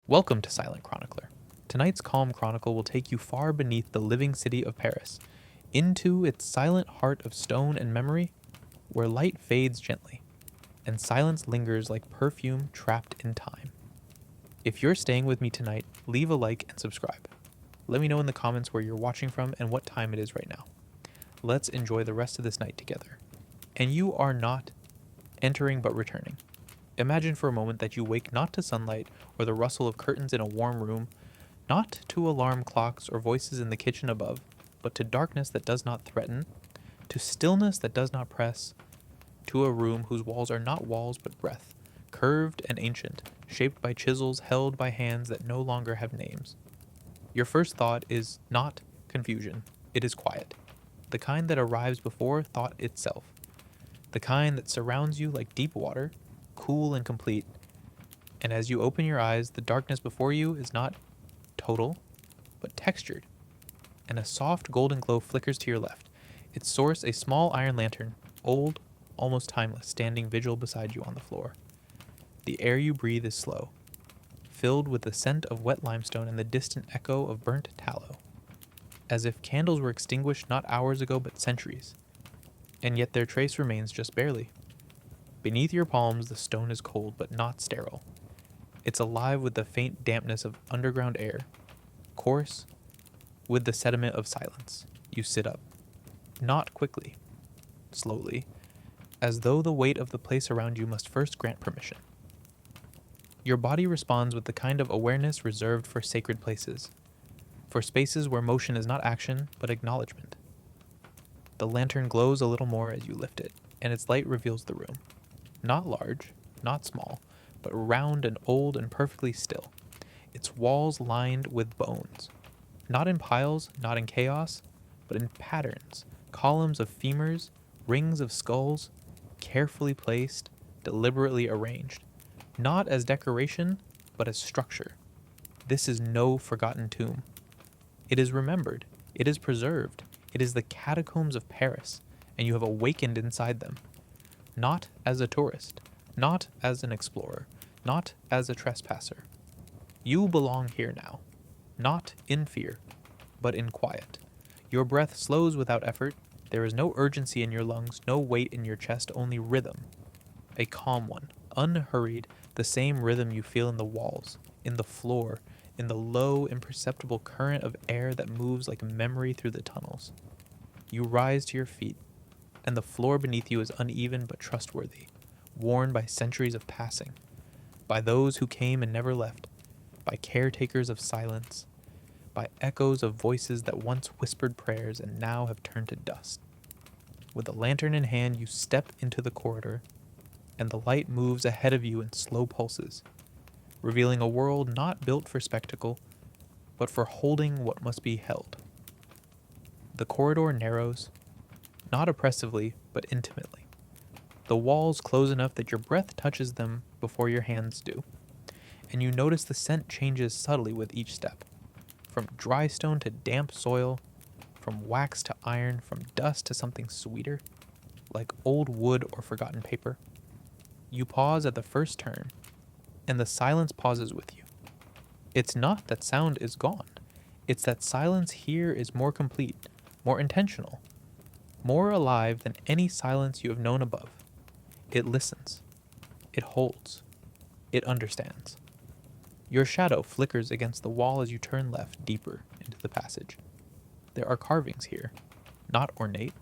Welcome to Silent Chronicler. Tonight's Calm Chronicle will take you far beneath the living city of Paris, into its silent heart of stone and memory, where light fades gently, and silence lingers like perfume trapped in time. If you're staying with me tonight, leave a like and subscribe. Let me know in the comments where you're watching from and what time it is right now. Let's enjoy the rest of this night together. And you are not entering but returning. Imagine for a moment that you wake not to sunlight or the rustle of curtains in a warm room, not to alarm clocks or voices in the kitchen above, but to darkness that does not threaten, to stillness that does not press, to a room whose walls are not walls but breath, curved and ancient, shaped by chisels held by hands that no longer have names. Your first thought is not confusion, it is quiet, the kind that arrives before thought itself, the kind that surrounds you like deep water, cool and complete, and as you open your eyes, the darkness before you is not total, but textured, and a soft golden glow flickers to your left, its source a small iron lantern, old, almost timeless, standing vigil beside you on the floor. The air you breathe is slow, filled with the scent of wet limestone and the distant echo of burnt tallow, as if candles were extinguished not hours ago but centuries, and yet their trace remains just barely. Beneath your palms, the stone is cold but not sterile. It's alive with the faint dampness of underground air, coarse with the sediment of silence. You sit up, not quickly, slowly, as though the weight of the place around you must first grant permission. Your body responds with the kind of awareness reserved for sacred places, for spaces where motion is not action but acknowledgement. The lantern glows a little more as you lift it, and its light reveals the room. Not large, not small, but round and old and perfectly still, its walls lined with bones. Not in piles, not in chaos, but in patterns, columns of femurs, rings of skulls, carefully placed, deliberately arranged. Not as decoration, but as structure. This is no forgotten tomb. It is remembered. It is preserved. It is the catacombs of Paris, and you have awakened inside them. Not as a tourist, not as an explorer, not as a trespasser. You belong here now, not in fear, but in quiet. Your breath slows without effort. There is no urgency in your lungs, no weight in your chest, only rhythm. A calm one, unhurried, the same rhythm you feel in the walls, in the floor, in the low, imperceptible current of air that moves like memory through the tunnels. You rise to your feet, and the floor beneath you is uneven but trustworthy, worn by centuries of passing, by those who came and never left, by caretakers of silence, by echoes of voices that once whispered prayers and now have turned to dust. With a lantern in hand, you step into the corridor, and the light moves ahead of you in slow pulses, revealing a world not built for spectacle, but for holding what must be held. The corridor narrows, not oppressively, but intimately. The walls close enough that your breath touches them before your hands do, and you notice the scent changes subtly with each step, from dry stone to damp soil, from wax to iron, from dust to something sweeter, like old wood or forgotten paper. You pause at the first turn, and the silence pauses with you. It's not that sound is gone, it's that silence here is more complete, more intentional, more alive than any silence you have known above. It listens. It holds. It understands. Your shadow flickers against the wall as you turn left deeper into the passage. There are carvings here, not ornate,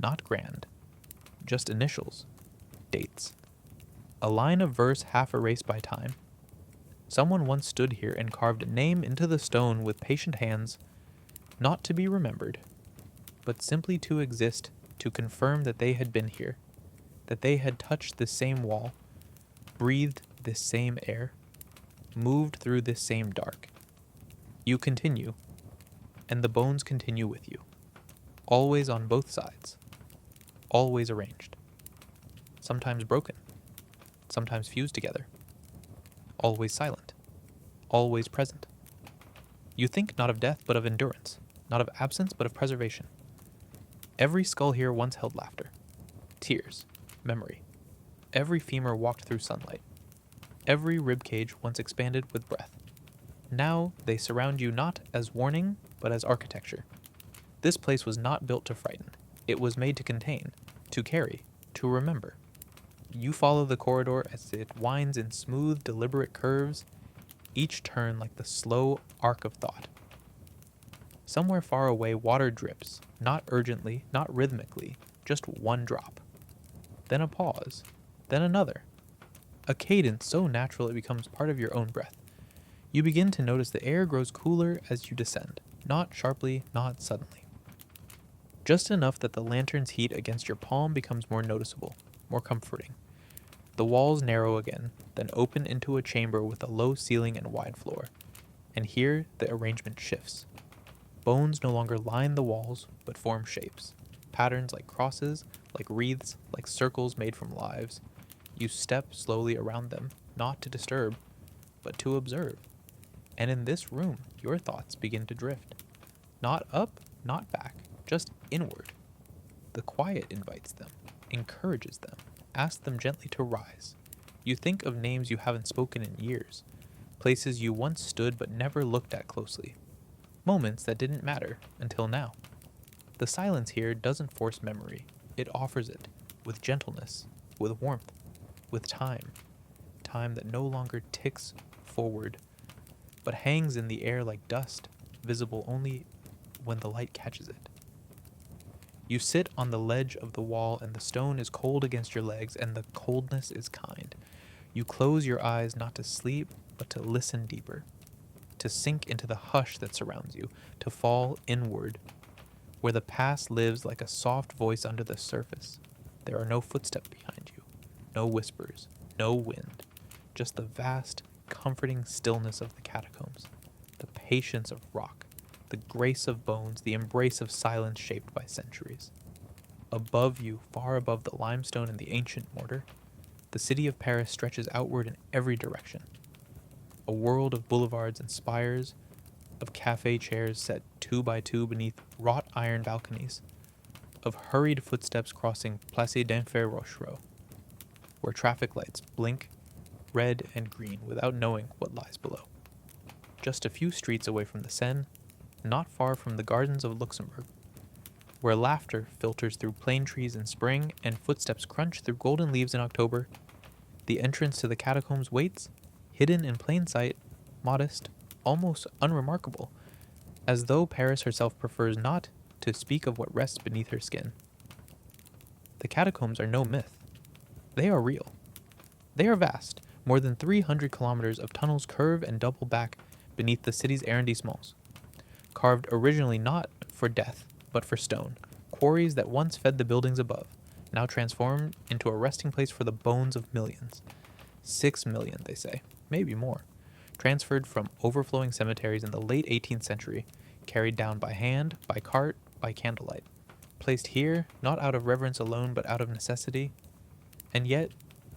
not grand, just initials, dates. A line of verse half erased by time. Someone once stood here and carved a name into the stone with patient hands, not to be remembered, but simply to exist, to confirm that they had been here, that they had touched this same wall, breathed this same air, moved through this same dark. You continue, and the bones continue with you, always on both sides, always arranged, sometimes broken, sometimes fused together, always silent, always present. You think not of death, but of endurance, not of absence, but of preservation. Every skull here once held laughter, tears, memory. Every femur walked through sunlight. Every ribcage once expanded with breath. Now they surround you not as warning, but as architecture. This place was not built to frighten. It was made to contain, to carry, to remember. You follow the corridor as it winds in smooth, deliberate curves, each turn like the slow arc of thought. Somewhere far away, water drips, not urgently, not rhythmically, just one drop. Then a pause, then another. A cadence so natural it becomes part of your own breath. You begin to notice the air grows cooler as you descend, not sharply, not suddenly. Just enough that the lantern's heat against your palm becomes more noticeable, more comforting. The walls narrow again, then open into a chamber with a low ceiling and wide floor. And here the arrangement shifts. Bones no longer line the walls, but form shapes. Patterns like crosses, like wreaths, like circles made from lives. You step slowly around them, not to disturb, but to observe. And in this room, your thoughts begin to drift. Not up, not back, just inward. The quiet invites them, encourages them, asks them gently to rise. You think of names you haven't spoken in years, places you once stood but never looked at closely, moments that didn't matter until now. The silence here doesn't force memory, it offers it, with gentleness, with warmth, with time that no longer ticks forward, but hangs in the air like dust, visible only when the light catches it. You sit on the ledge of the wall and the stone is cold against your legs and the coldness is kind. You close your eyes not to sleep, but to listen deeper, to sink into the hush that surrounds you, to fall inward, where the past lives like a soft voice under the surface. There are no footsteps behind you, no whispers, no wind, just the vast, comforting stillness of the catacombs, the patience of rock, the grace of bones, the embrace of silence shaped by centuries. Above you, far above the limestone and the ancient mortar, the city of Paris stretches outward in every direction. A world of boulevards and spires, of cafe chairs set 2 by 2 beneath wrought iron balconies, of hurried footsteps crossing Place d'Enfer Rochereau, where traffic lights blink red and green without knowing what lies below. Just a few streets away from the Seine, not far from the gardens of Luxembourg, where laughter filters through plane trees in spring and footsteps crunch through golden leaves in October, the entrance to the catacombs waits, hidden in plain sight, modest, almost unremarkable, as though Paris herself prefers not to speak of what rests beneath her skin. The catacombs are no myth. They are real. They are vast. More than 300 kilometers of tunnels curve and double back beneath the city's arrondissements, carved originally not for death, but for stone, quarries that once fed the buildings above, now transformed into a resting place for the bones of millions. 6 million, they say, maybe more, transferred from overflowing cemeteries in the late 18th century, carried down by hand, by cart, by candlelight, placed here not out of reverence alone, but out of necessity, and yet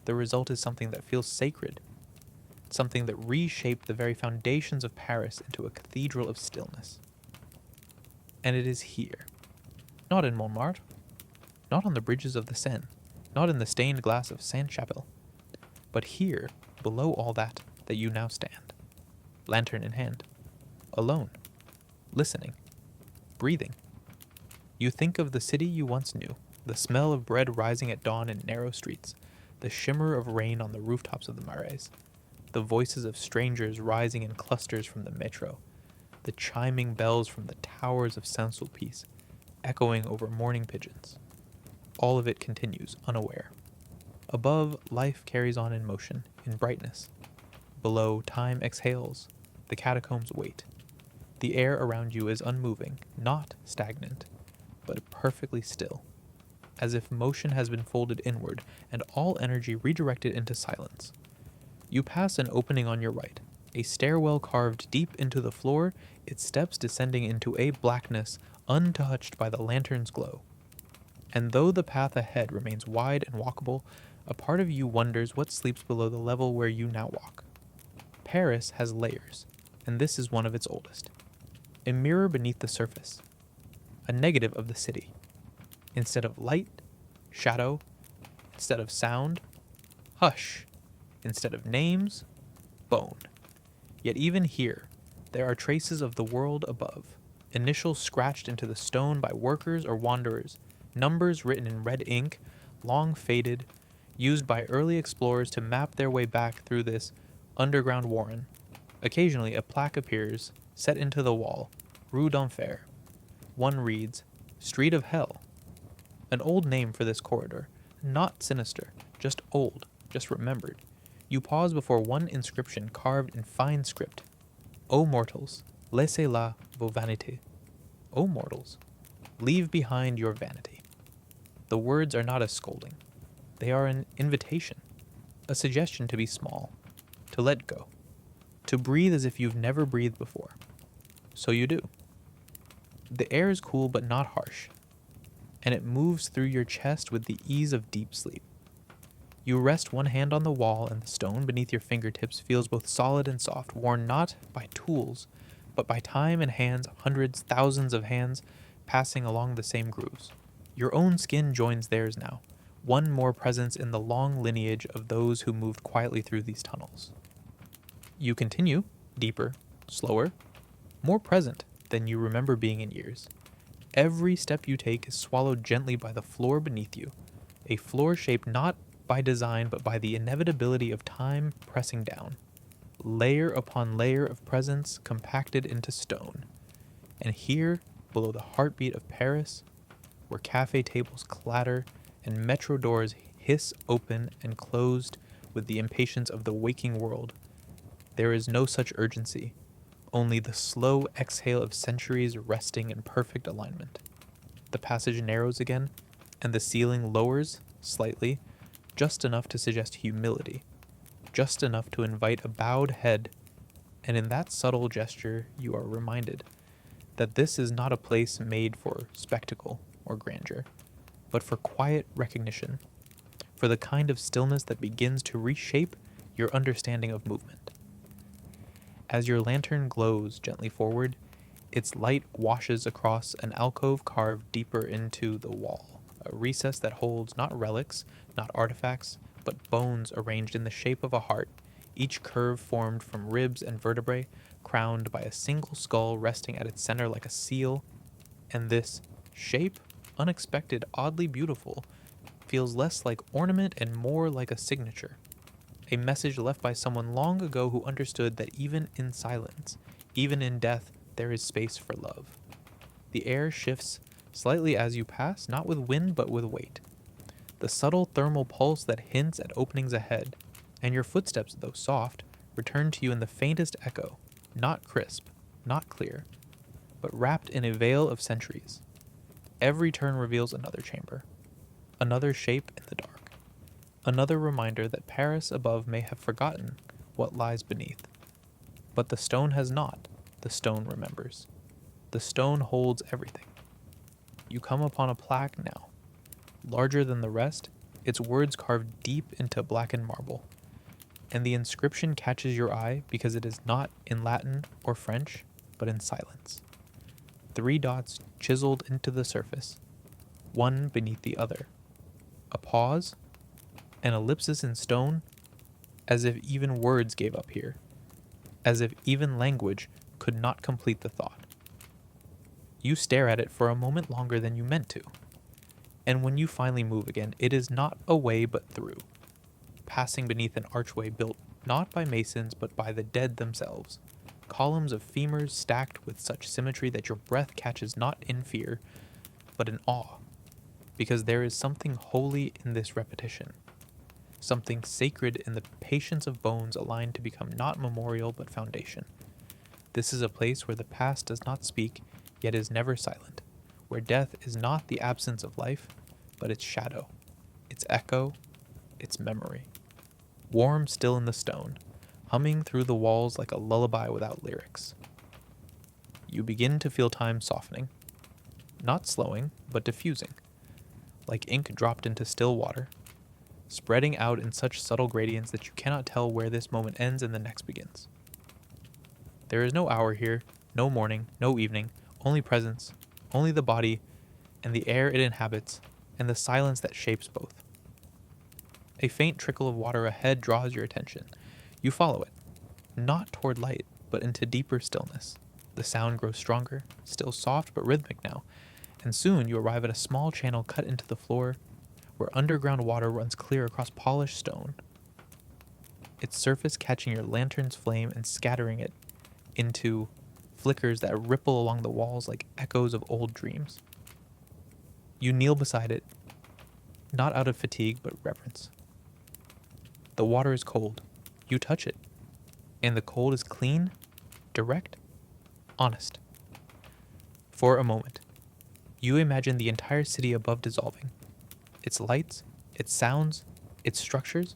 the result is something that feels sacred, something that reshaped the very foundations of Paris into a cathedral of stillness. And it is here, not in Montmartre, not on the bridges of the Seine, not in the stained glass of Sainte-Chapelle, but here, below all that you now stand, lantern in hand, alone, listening, breathing. You think of the city you once knew, the smell of bread rising at dawn in narrow streets, the shimmer of rain on the rooftops of the Marais, the voices of strangers rising in clusters from the metro, the chiming bells from the towers of Saint-Sulpice, echoing over morning pigeons. All of it continues, unaware. Above, life carries on in motion, in brightness. Below, time exhales. The catacombs wait. The air around you is unmoving, not stagnant, but perfectly still, as if motion has been folded inward and all energy redirected into silence. You pass an opening on your right, a stairwell carved deep into the floor, its steps descending into a blackness untouched by the lantern's glow. And though the path ahead remains wide and walkable, a part of you wonders what sleeps below the level where you now walk. Paris has layers, and this is one of its oldest. A mirror beneath the surface, a negative of the city. Instead of light, shadow. Instead of sound, hush. Instead of names, bone. Yet even here, There are traces of the world above, initials scratched into the stone by workers or wanderers, numbers written in red ink, long faded, used by early explorers to map their way back through this underground warren. Occasionally, a plaque appears, set into the wall, Rue d'Enfer. One reads, Street of Hell. An old name for this corridor, not sinister, just old, just remembered. You pause before one inscription carved in fine script. O mortals, laissez là vos vanités. O mortals, leave behind your vanity. The words are not a scolding. They are an invitation, a suggestion to be small, to let go, to breathe as if you've never breathed before. So you do. The air is cool but not harsh, and it moves through your chest with the ease of deep sleep. You rest one hand on the wall, and the stone beneath your fingertips feels both solid and soft, worn not by tools, but by time and hands, hundreds, thousands of hands passing along the same grooves. Your own skin joins theirs now, one more presence in the long lineage of those who moved quietly through these tunnels. You continue, deeper, slower, more present than you remember being in years. Every step you take is swallowed gently by the floor beneath you, a floor shaped not by design but by the inevitability of time pressing down, layer upon layer of presence compacted into stone. And here, below the heartbeat of Paris, where cafe tables clatter and metro doors hiss open and closed with the impatience of the waking world, there is no such urgency, only the slow exhale of centuries resting in perfect alignment. The passage narrows again, and the ceiling lowers slightly, just enough to suggest humility, just enough to invite a bowed head, and in that subtle gesture you are reminded that this is not a place made for spectacle or grandeur, but for quiet recognition, for the kind of stillness that begins to reshape your understanding of movement. As your lantern glows gently forward, its light washes across an alcove carved deeper into the wall, a recess that holds not relics, not artifacts, but bones arranged in the shape of a heart, each curve formed from ribs and vertebrae, crowned by a single skull resting at its center like a seal. And this shape, unexpected, oddly beautiful, feels less like ornament and more like a signature, a message left by someone long ago who understood that even in silence, even in death, there is space for love. The air shifts slightly as you pass, not with wind but with weight. The subtle thermal pulse that hints at openings ahead, and your footsteps, though soft, return to you in the faintest echo, not crisp, not clear, but wrapped in a veil of centuries. Every turn reveals another chamber, another shape in the dark, another reminder that Paris above may have forgotten what lies beneath. But the stone has not. The stone remembers. The stone holds everything. You come upon a plaque now. Larger than the rest, its words carved deep into blackened marble. And the inscription catches your eye because it is not in Latin or French, but in silence. 3 dots chiseled into the surface, one beneath the other. A pause, an ellipsis in stone, as if even words gave up here, as if even language could not complete the thought. You stare at it for a moment longer than you meant to, and when you finally move again, it is not away but through, passing beneath an archway built not by masons but by the dead themselves, columns of femurs stacked with such symmetry that your breath catches not in fear, but in awe, because there is something holy in this repetition, something sacred in the patience of bones aligned to become not memorial but foundation. This is a place where the past does not speak, yet is never silent, where death is not the absence of life, but its shadow, its echo, its memory. Warm still in the stone, humming through the walls like a lullaby without lyrics. You begin to feel time softening, not slowing, but diffusing, like ink dropped into still water, spreading out in such subtle gradients that you cannot tell where this moment ends and the next begins. There is no hour here, no morning, no evening, only presence, only the body, and the air it inhabits, and the silence that shapes both. A faint trickle of water ahead draws your attention. You follow it, not toward light, but into deeper stillness. The sound grows stronger, still soft but rhythmic now, and soon you arrive at a small channel cut into the floor where underground water runs clear across polished stone, its surface catching your lantern's flame and scattering it into flickers that ripple along the walls like echoes of old dreams. You kneel beside it, not out of fatigue but reverence. The water is cold. You touch it, and the cold is clean, direct, honest. For a moment, you imagine the entire city above dissolving, its lights, its sounds, its structures,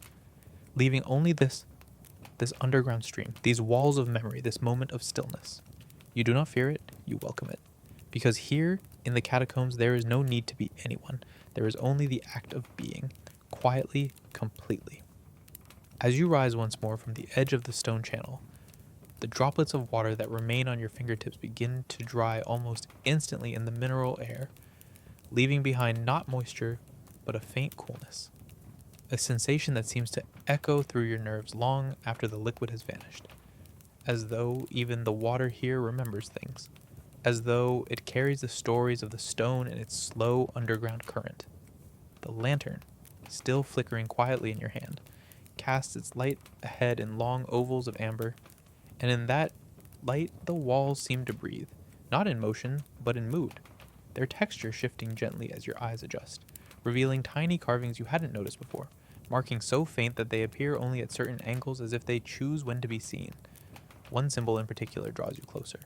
leaving only this underground stream, these walls of memory, this moment of stillness. You do not fear it, you welcome it. Because here, in the catacombs, there is no need to be anyone. There is only the act of being, quietly, completely. As you rise once more from the edge of the stone channel, the droplets of water that remain on your fingertips begin to dry almost instantly in the mineral air, leaving behind not moisture, but a faint coolness. A sensation that seems to echo through your nerves long after the liquid has vanished, as though even the water here remembers things, as though it carries the stories of the stone in its slow underground current. The lantern, still flickering quietly in your hand, casts its light ahead in long ovals of amber, and in that light the walls seem to breathe, not in motion, but in mood, their texture shifting gently as your eyes adjust, revealing tiny carvings you hadn't noticed before, marking so faint that they appear only at certain angles as if they choose when to be seen. One symbol in particular draws you closer,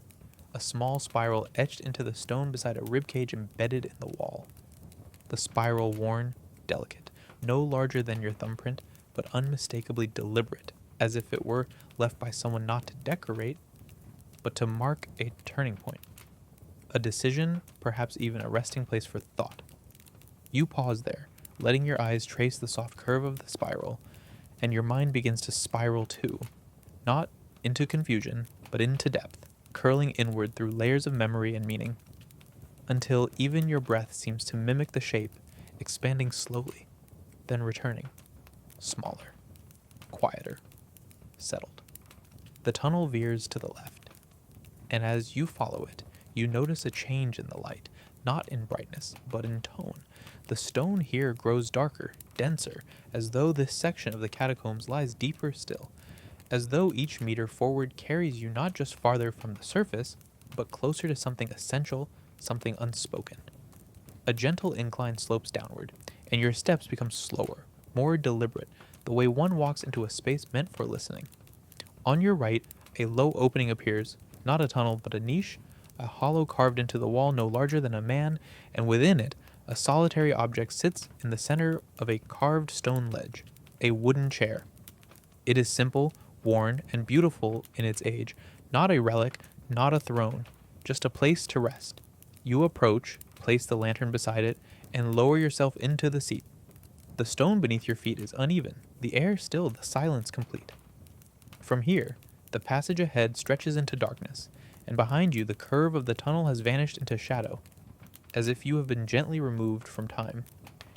a small spiral etched into the stone beside a ribcage embedded in the wall. The spiral worn, delicate, no larger than your thumbprint, but unmistakably deliberate, as if it were left by someone not to decorate, but to mark a turning point. A decision, perhaps even a resting place for thought. You pause there, letting your eyes trace the soft curve of the spiral, and your mind begins to spiral too, not into confusion, but into depth, curling inward through layers of memory and meaning, until even your breath seems to mimic the shape, expanding slowly, then returning, smaller, quieter, settled. The tunnel veers to the left, and as you follow it, you notice a change in the light, not in brightness, but in tone. The stone here grows darker, denser, as though this section of the catacombs lies deeper still, as though each meter forward carries you not just farther from the surface, but closer to something essential, something unspoken. A gentle incline slopes downward, and your steps become slower, more deliberate, the way one walks into a space meant for listening. On your right, a low opening appears, not a tunnel, but a niche, a hollow carved into the wall no larger than a man, and within it, a solitary object sits in the center of a carved stone ledge, a wooden chair. It is simple, worn, and beautiful in its age, not a relic, not a throne, just a place to rest. You approach, place the lantern beside it, and lower yourself into the seat. The stone beneath your feet is uneven, the air still, the silence complete. From here, the passage ahead stretches into darkness, and behind you the curve of the tunnel has vanished into shadow, as if you have been gently removed from time.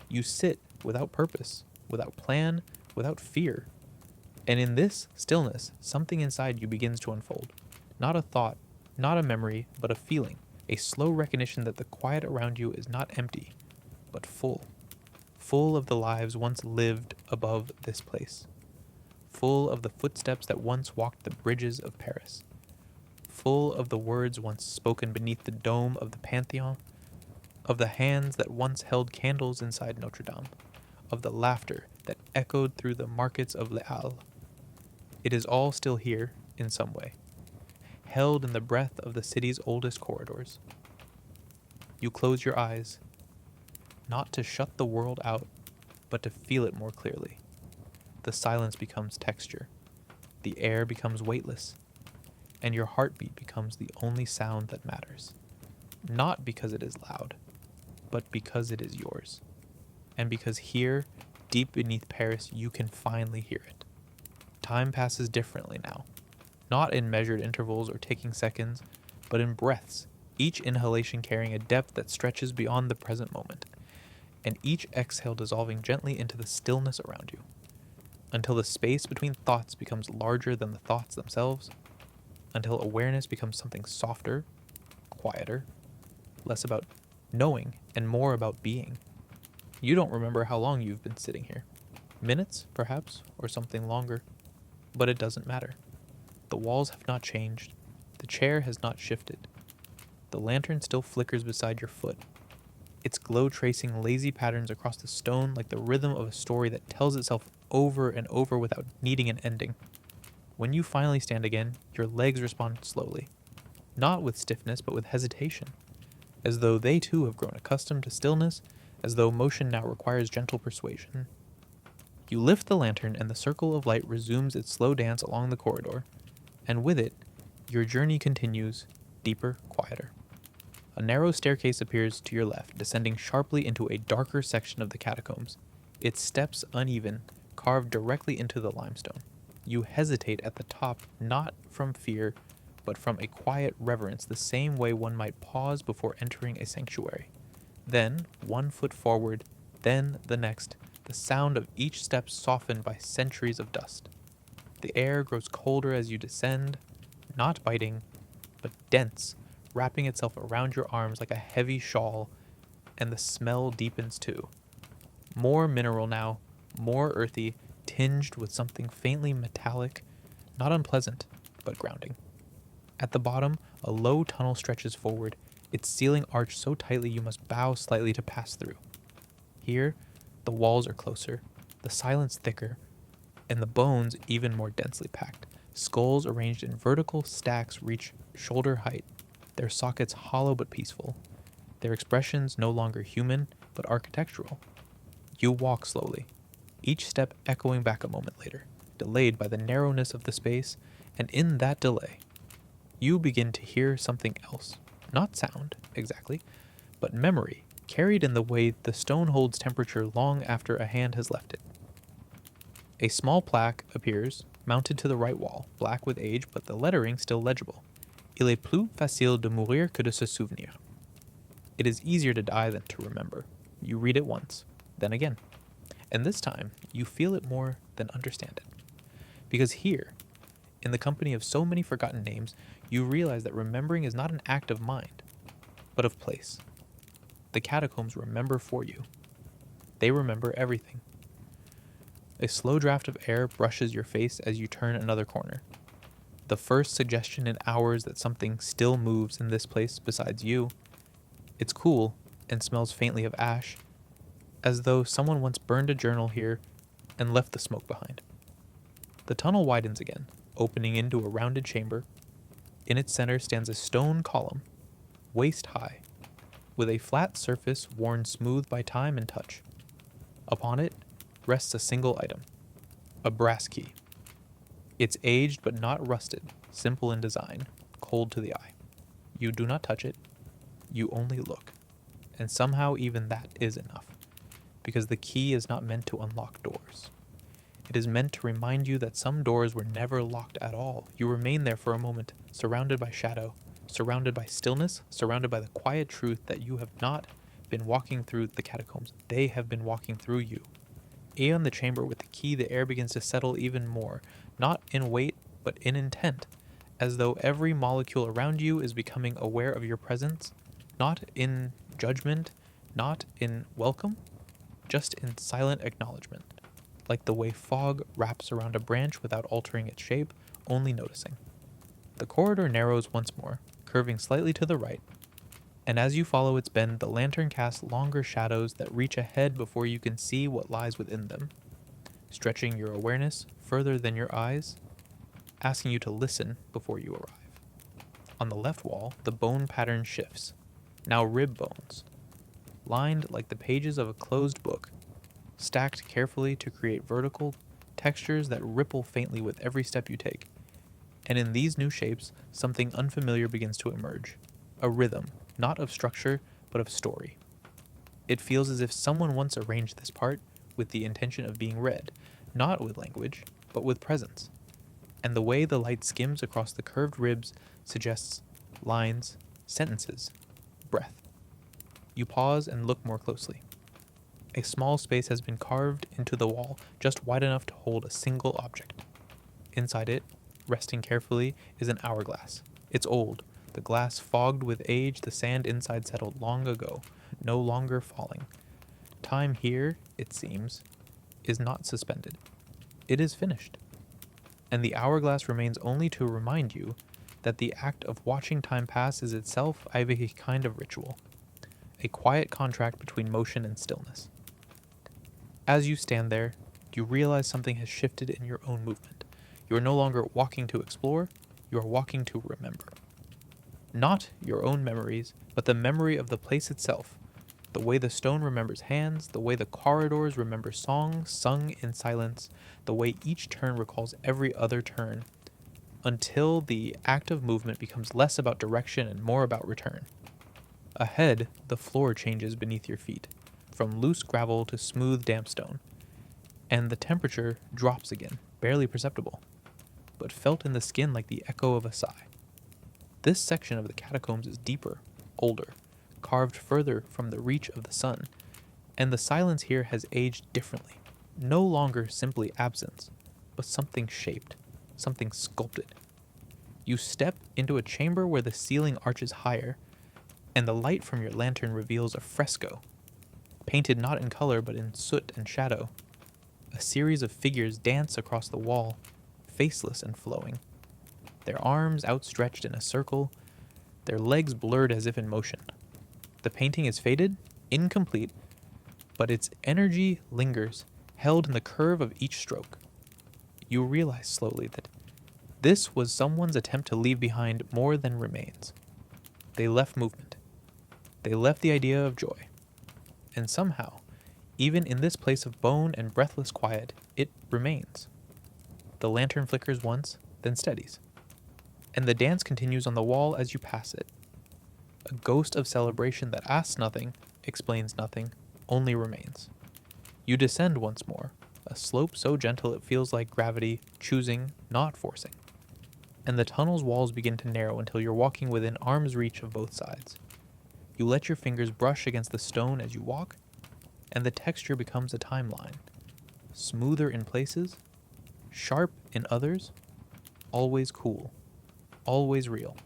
You sit without purpose, without plan, without fear. And in this stillness, something inside you begins to unfold. Not a thought, not a memory, but a feeling, a slow recognition that the quiet around you is not empty, but full. Full of the lives once lived above this place. Full of the footsteps that once walked the bridges of Paris. Full of the words once spoken beneath the dome of the Pantheon, of the hands that once held candles inside Notre Dame, of the laughter that echoed through the markets of Les Halles. It is all still here, in some way, held in the breath of the city's oldest corridors. You close your eyes, not to shut the world out, but to feel it more clearly. The silence becomes texture, the air becomes weightless, and your heartbeat becomes the only sound that matters. Not because it is loud, but because it is yours. And because here, deep beneath Paris, you can finally hear it. Time passes differently now, not in measured intervals or ticking seconds, but in breaths, each inhalation carrying a depth that stretches beyond the present moment, and each exhale dissolving gently into the stillness around you, until the space between thoughts becomes larger than the thoughts themselves, until awareness becomes something softer, quieter, less about knowing and more about being. You don't remember how long you've been sitting here. Minutes, perhaps, or something longer. But it doesn't matter. The walls have not changed. The chair has not shifted. The lantern still flickers beside your foot, its glow tracing lazy patterns across the stone like the rhythm of a story that tells itself over and over without needing an ending. When you finally stand again, your legs respond slowly, not with stiffness but with hesitation, as though they too have grown accustomed to stillness, as though motion now requires gentle persuasion. You lift the lantern and the circle of light resumes its slow dance along the corridor, and with it, your journey continues, deeper, quieter. A narrow staircase appears to your left, descending sharply into a darker section of the catacombs, its steps uneven, carved directly into the limestone. You hesitate at the top, not from fear, but from a quiet reverence, the same way one might pause before entering a sanctuary. Then, one foot forward, then the next, the sound of each step softened by centuries of dust. The air grows colder as you descend, not biting, but dense, wrapping itself around your arms like a heavy shawl, and the smell deepens too. More mineral now, more earthy, tinged with something faintly metallic, not unpleasant, but grounding. At the bottom, a low tunnel stretches forward, its ceiling arched so tightly you must bow slightly to pass through. Here, the walls are closer, the silence thicker, and the bones even more densely packed. Skulls arranged in vertical stacks reach shoulder height, their sockets hollow but peaceful, their expressions no longer human but architectural. You walk slowly, each step echoing back a moment later, delayed by the narrowness of the space, and in that delay, you begin to hear something else. Not sound, exactly, but memory, carried in the way the stone holds temperature long after a hand has left it. A small plaque appears, mounted to the right wall, black with age, but the lettering still legible. Il est plus facile de mourir que de se souvenir. It is easier to die than to remember. You read it once, then again. And this time, you feel it more than understand it. Because here, in the company of so many forgotten names, you realize that remembering is not an act of mind, but of place. The catacombs remember for you. They remember everything. A slow draft of air brushes your face as you turn another corner. The first suggestion in hours that something still moves in this place besides you. It's cool and smells faintly of ash, as though someone once burned a journal here and left the smoke behind. The tunnel widens again, opening into a rounded chamber. In its center stands a stone column, waist high, with a flat surface worn smooth by time and touch. Upon it rests a single item, a brass key. It's aged but not rusted, simple in design, cold to the eye. You do not touch it, you only look. And somehow even that is enough, because the key is not meant to unlock doors. It is meant to remind you that some doors were never locked at all. You remain there for a moment, surrounded by shadow, surrounded by stillness, surrounded by the quiet truth that you have not been walking through the catacombs. They have been walking through you. In the chamber with the key, the air begins to settle even more, not in weight, but in intent, as though every molecule around you is becoming aware of your presence, not in judgment, not in welcome, just in silent acknowledgement, like the way fog wraps around a branch without altering its shape, only noticing. The corridor narrows once more, curving slightly to the right, and as you follow its bend, the lantern casts longer shadows that reach ahead before you can see what lies within them, stretching your awareness further than your eyes, asking you to listen before you arrive. On the left wall, the bone pattern shifts, now rib bones, lined like the pages of a closed book, stacked carefully to create vertical textures that ripple faintly with every step you take. And in these new shapes, something unfamiliar begins to emerge, a rhythm, not of structure, but of story. It feels as if someone once arranged this part with the intention of being read, not with language, but with presence. And the way the light skims across the curved ribs suggests lines, sentences, breath. You pause and look more closely. A small space has been carved into the wall, just wide enough to hold a single object. Inside it, resting carefully, is an hourglass. It's old, the glass fogged with age, the sand inside settled long ago, no longer falling. Time here, it seems, is not suspended. It is finished. And the hourglass remains only to remind you that the act of watching time pass is itself a kind of ritual, a quiet contract between motion and stillness. As you stand there, you realize something has shifted in your own movement. You are no longer walking to explore, you are walking to remember. Not your own memories, but the memory of the place itself. The way the stone remembers hands, the way the corridors remember songs sung in silence, the way each turn recalls every other turn, until the act of movement becomes less about direction and more about return. Ahead, the floor changes beneath your feet, from loose gravel to smooth damp stone, and the temperature drops again, barely perceptible, but felt in the skin like the echo of a sigh. This section of the catacombs is deeper, older, carved further from the reach of the sun, and the silence here has aged differently. No longer simply absence, but something shaped, something sculpted. You step into a chamber where the ceiling arches higher, and the light from your lantern reveals a fresco, painted not in color but in soot and shadow. A series of figures dance across the wall, faceless and flowing, their arms outstretched in a circle, their legs blurred as if in motion. The painting is faded, incomplete, but its energy lingers, held in the curve of each stroke. You realize slowly that this was someone's attempt to leave behind more than remains. They left movement. They left the idea of joy. And somehow, even in this place of bone and breathless quiet, it remains. The lantern flickers once, then steadies. And the dance continues on the wall as you pass it. A ghost of celebration that asks nothing, explains nothing, only remains. You descend once more, a slope so gentle it feels like gravity choosing, not forcing. And the tunnel's walls begin to narrow until you're walking within arm's reach of both sides. You let your fingers brush against the stone as you walk, and the texture becomes a timeline. Smoother in places, sharp in others, always cool, always real.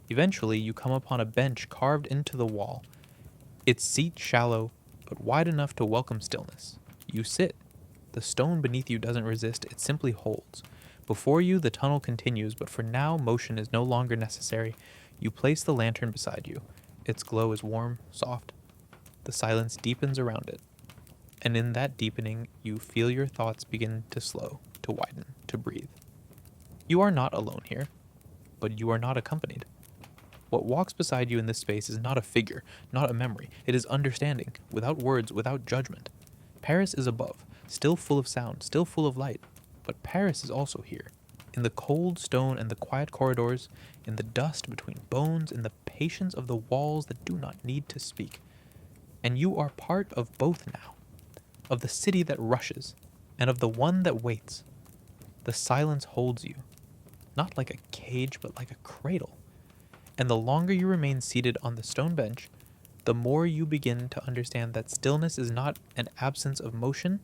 Eventually, you come upon a bench carved into the wall, its seat shallow, but wide enough to welcome stillness. You sit. The stone beneath you doesn't resist, it simply holds. Before you, the tunnel continues, but for now, motion is no longer necessary. You place the lantern beside you. Its glow is warm, soft. The silence deepens around it. And in that deepening, you feel your thoughts begin to slow, to widen, to breathe. You are not alone here, but you are not accompanied. What walks beside you in this space is not a figure, not a memory. It is understanding, without words, without judgment. Paris is above, still full of sound, still full of light. But Paris is also here, in the cold stone and the quiet corridors, in the dust between bones, in the patience of the walls that do not need to speak. And you are part of both now, of the city that rushes, and of the one that waits. The silence holds you, not like a cage, but like a cradle. And the longer you remain seated on the stone bench, the more you begin to understand that stillness is not an absence of motion,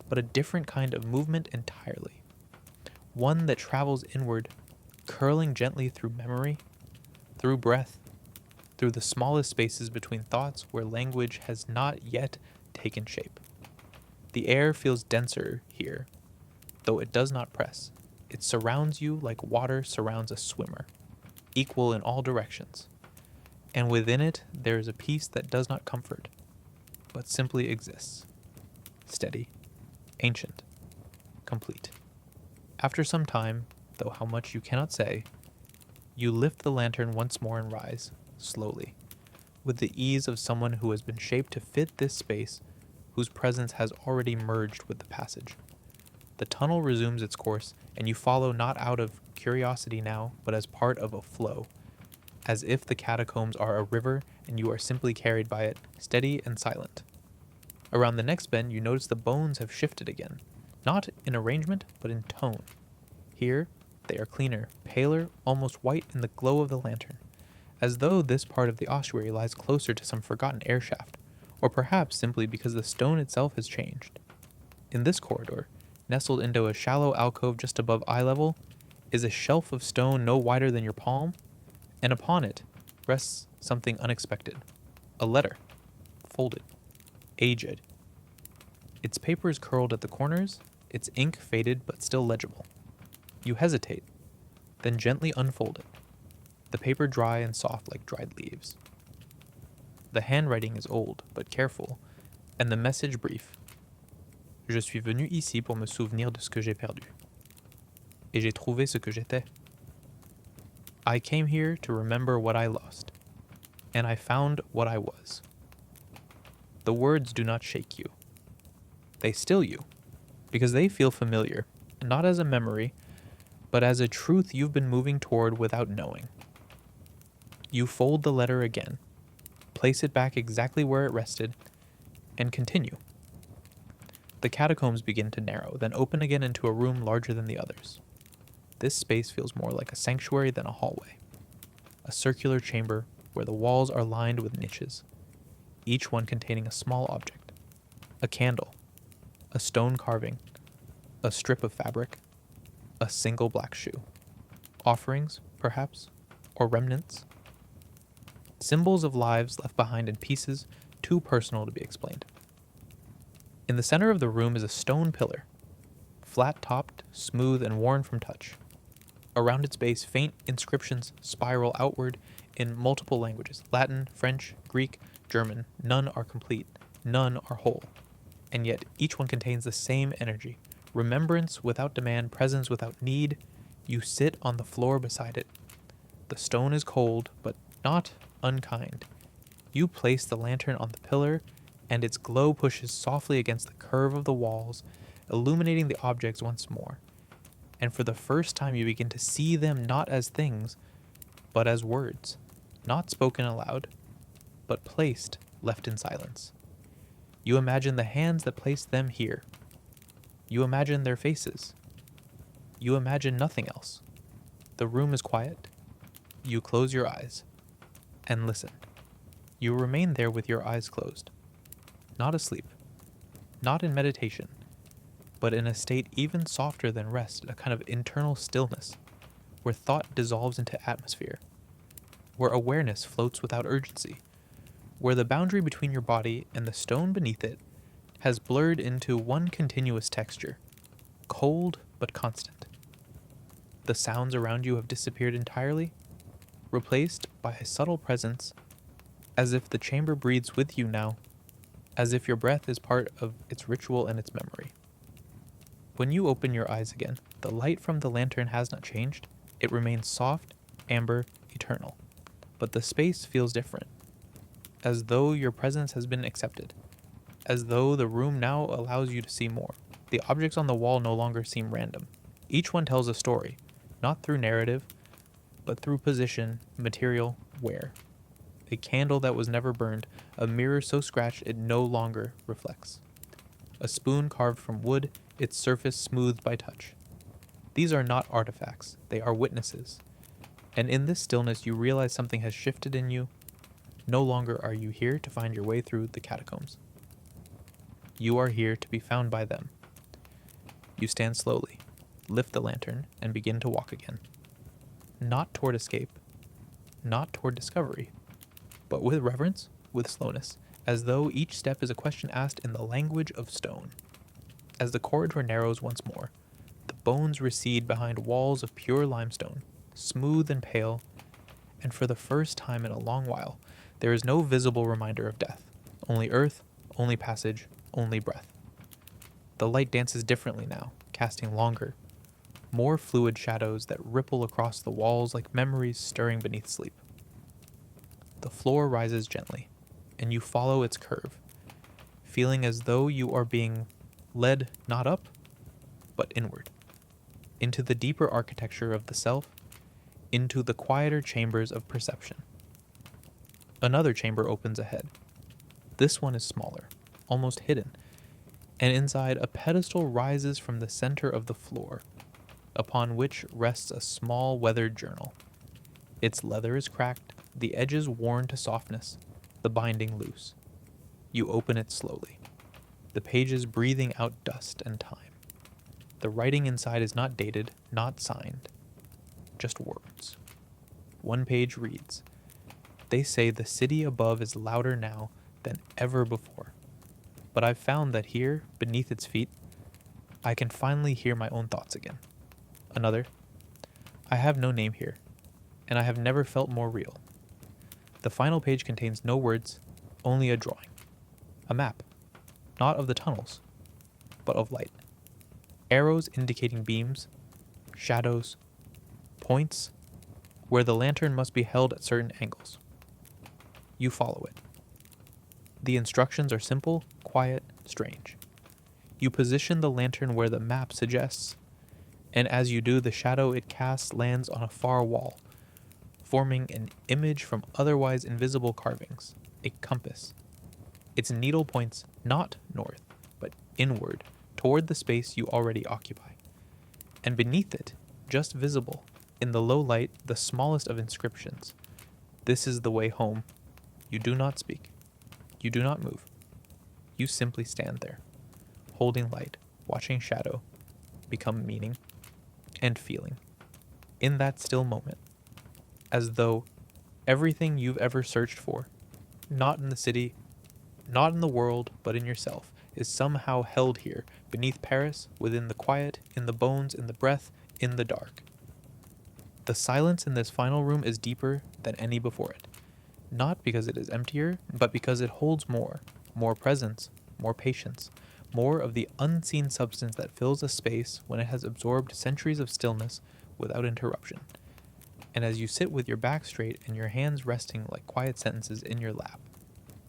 but a different kind of movement entirely. One that travels inward, curling gently through memory, through breath, through the smallest spaces between thoughts where language has not yet taken shape. The air feels denser here, though it does not press. It surrounds you like water surrounds a swimmer, equal in all directions. And within it, there is a peace that does not comfort, but simply exists, steady, ancient, complete. After some time, though how much you cannot say, you lift the lantern once more and rise, slowly, with the ease of someone who has been shaped to fit this space, whose presence has already merged with the passage. The tunnel resumes its course, and you follow not out of curiosity now, but as part of a flow, as if the catacombs are a river and you are simply carried by it, steady and silent. Around the next bend, you notice the bones have shifted again, not in arrangement, but in tone. Here, they are cleaner, paler, almost white in the glow of the lantern, as though this part of the ossuary lies closer to some forgotten air shaft, or perhaps simply because the stone itself has changed. In this corridor, nestled into a shallow alcove just above eye level, is a shelf of stone no wider than your palm, and upon it rests something unexpected. A letter, folded, aged. Its paper is curled at the corners, its ink faded but still legible. You hesitate, then gently unfold it, the paper dry and soft like dried leaves. The handwriting is old but careful, and the message brief. Je suis venu ici pour me souvenir de ce que j'ai perdu. Et j'ai trouvé ce que j'étais. I came here to remember what I lost, and I found what I was. The words do not shake you. They still you, because they feel familiar, not as a memory, but as a truth you've been moving toward without knowing. You fold the letter again, place it back exactly where it rested, and continue. The catacombs begin to narrow, then open again into a room larger than the others. This space feels more like a sanctuary than a hallway. A circular chamber where the walls are lined with niches, each one containing a small object. A candle, a stone carving, a strip of fabric, a single black shoe. Offerings, perhaps, or remnants. Symbols of lives left behind in pieces too personal to be explained. In the center of the room is a stone pillar, flat-topped, smooth, and worn from touch. Around its base, faint inscriptions spiral outward in multiple languages: Latin, French, Greek, German. None are complete, none are whole. And yet each one contains the same energy. Remembrance without demand, presence without need. You sit on the floor beside it. The stone is cold, but not unkind. You place the lantern on the pillar, and its glow pushes softly against the curve of the walls, illuminating the objects once more. And for the first time you begin to see them not as things, but as words, not spoken aloud, but placed, left in silence. You imagine the hands that placed them here. You imagine their faces. You imagine nothing else. The room is quiet. You close your eyes and listen. You remain there with your eyes closed, not asleep, not in meditation, but in a state even softer than rest, a kind of internal stillness, where thought dissolves into atmosphere, where awareness floats without urgency, where the boundary between your body and the stone beneath it has blurred into one continuous texture, cold but constant. The sounds around you have disappeared entirely, replaced by a subtle presence, as if the chamber breathes with you now, as if your breath is part of its ritual and its memory. When you open your eyes again, the light from the lantern has not changed. It remains soft, amber, eternal. But the space feels different, as though your presence has been accepted, as though the room now allows you to see more. The objects on the wall no longer seem random. Each one tells a story, not through narrative, but through position, material, wear. A candle that was never burned, a mirror so scratched it no longer reflects. A spoon carved from wood, its surface smoothed by touch. These are not artifacts, they are witnesses. And in this stillness you realize something has shifted in you. No longer are you here to find your way through the catacombs. You are here to be found by them. You stand slowly, lift the lantern, and begin to walk again. Not toward escape, not toward discovery, but with reverence, with slowness, as though each step is a question asked in the language of stone. As the corridor narrows once more, the bones recede behind walls of pure limestone, smooth and pale, and for the first time in a long while, there is no visible reminder of death. Only earth, only passage, only breath. The light dances differently now, casting longer, more fluid shadows that ripple across the walls like memories stirring beneath sleep. The floor rises gently, and you follow its curve, feeling as though you are being led not up, but inward, into the deeper architecture of the self, into the quieter chambers of perception. Another chamber opens ahead. This one is smaller, almost hidden, and inside a pedestal rises from the center of the floor, upon which rests a small weathered journal. Its leather is cracked, the edges worn to softness, the binding loose. You open it slowly, the pages breathing out dust and time. The writing inside is not dated, not signed. just words. One page reads, "They say the city above is louder now than ever before. But I've found that here, beneath its feet, I can finally hear my own thoughts again." Another, "I have no name here, and I have never felt more real." The final page contains no words, only a drawing. A map, not of the tunnels, but of light. Arrows indicating beams, shadows, points where the lantern must be held at certain angles. You follow it. The instructions are simple, quiet, strange. You position the lantern where the map suggests, and as you do, the shadow it casts lands on a far wall, forming an image from otherwise invisible carvings, a compass. Its needle points not north, but inward, toward the space you already occupy. And beneath it, just visible, in the low light, the smallest of inscriptions. This is the way home. You do not speak. You do not move. You simply stand there, holding light, watching shadow become meaning and feeling. In that still moment, as though everything you've ever searched for, not in the city, not in the world, but in yourself, is somehow held here, beneath Paris, within the quiet, in the bones, in the breath, in the dark. The silence in this final room is deeper than any before it, not because it is emptier, but because it holds more presence, more patience, more of the unseen substance that fills a space when it has absorbed centuries of stillness without interruption. And as you sit with your back straight and your hands resting like quiet sentences in your lap,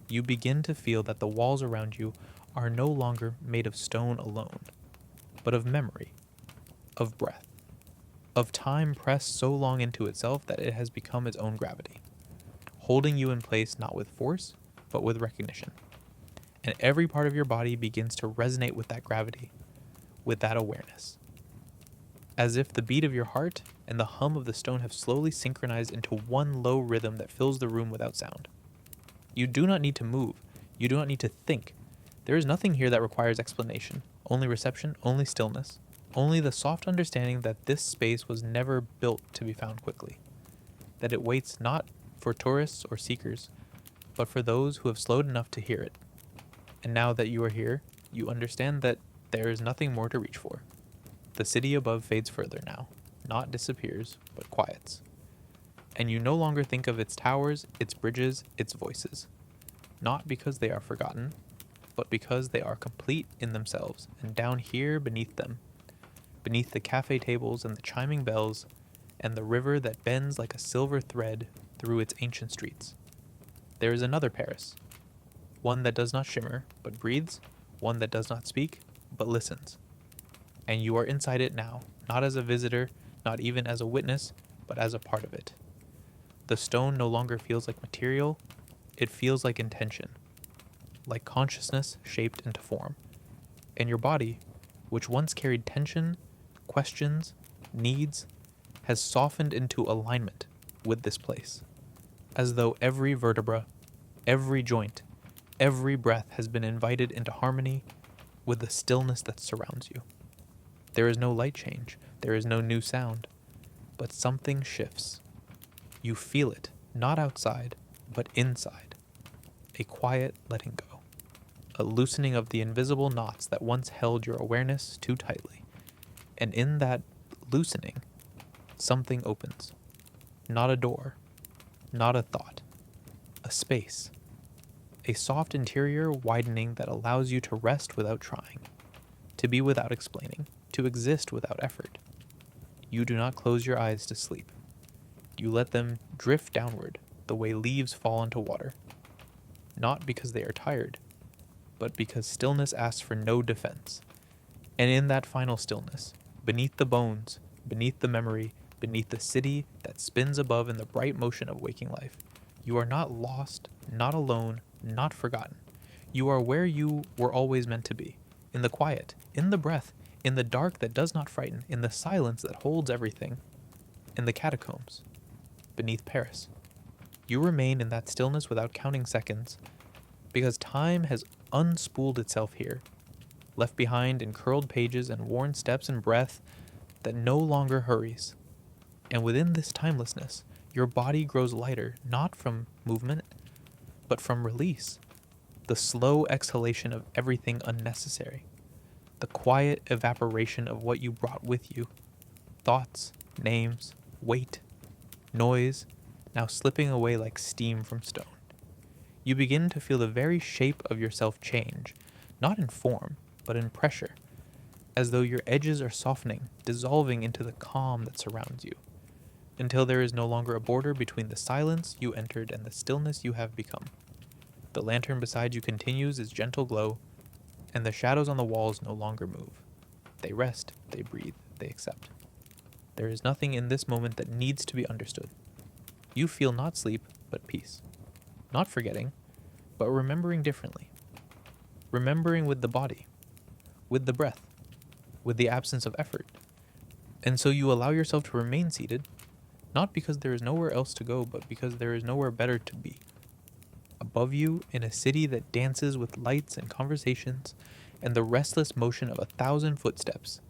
you begin to feel that the walls around you are no longer made of stone alone, but of memory, of breath, of time pressed so long into itself that it has become its own gravity, holding you in place not with force, but with recognition. And every part of your body begins to resonate with that gravity, with that awareness. As if the beat of your heart and the hum of the stone have slowly synchronized into one low rhythm that fills the room without sound. You do not need to move. You do not need to think. There is nothing here that requires explanation, only reception, only stillness, only the soft understanding that this space was never built to be found quickly, that it waits not for tourists or seekers, but for those who have slowed enough to hear it. And now that you are here, you understand that there is nothing more to reach for. The city above fades further now, not disappears, but quiets. And you no longer think of its towers, its bridges, its voices, not because they are forgotten, but because they are complete in themselves, and down here beneath them, beneath the cafe tables and the chiming bells, and the river that bends like a silver thread through its ancient streets, there is another Paris, one that does not shimmer, but breathes, one that does not speak, but listens. And you are inside it now, not as a visitor, not even as a witness, but as a part of it. The stone no longer feels like material, it feels like intention, like consciousness shaped into form. And your body, which once carried tension, questions, needs, has softened into alignment with this place, as though every vertebra, every joint, every breath has been invited into harmony with the stillness that surrounds you. There is no light change, there is no new sound, but something shifts. You feel it, not outside, but inside. A quiet letting go, a loosening of the invisible knots that once held your awareness too tightly. And in that loosening, something opens. Not a door, not a thought, a space. A soft interior widening that allows you to rest without trying, to be without explaining, to exist without effort. You do not close your eyes to sleep. You let them drift downward the way leaves fall into water, not because they are tired, but because stillness asks for no defense. And in that final stillness, beneath the bones, beneath the memory, beneath the city that spins above in the bright motion of waking life, you are not lost, not alone, not forgotten. You are where you were always meant to be, in the quiet, in the breath, in the dark that does not frighten, in the silence that holds everything, in the catacombs, beneath Paris. You remain in that stillness without counting seconds, because time has unspooled itself here, left behind in curled pages and worn steps and breath that no longer hurries, And within this timelessness, your body grows lighter, not from movement, but from release, the slow exhalation of everything unnecessary, the quiet evaporation of what you brought with you, thoughts, names, weight, noise, now slipping away like steam from stone. You begin to feel the very shape of yourself change, not in form, but in pressure, as though your edges are softening, dissolving into the calm that surrounds you, until there is no longer a border between the silence you entered and the stillness you have become. The lantern beside you continues its gentle glow, and the shadows on the walls no longer move. They rest, they breathe, they accept. There is nothing in this moment that needs to be understood. You feel not sleep, but peace. Not forgetting, but remembering differently. Remembering with the body, with the breath, with the absence of effort. And so you allow yourself to remain seated, not because there is nowhere else to go, but because there is nowhere better to be. Above you, in a city that dances with lights and conversations and the restless motion of 1,000 footsteps,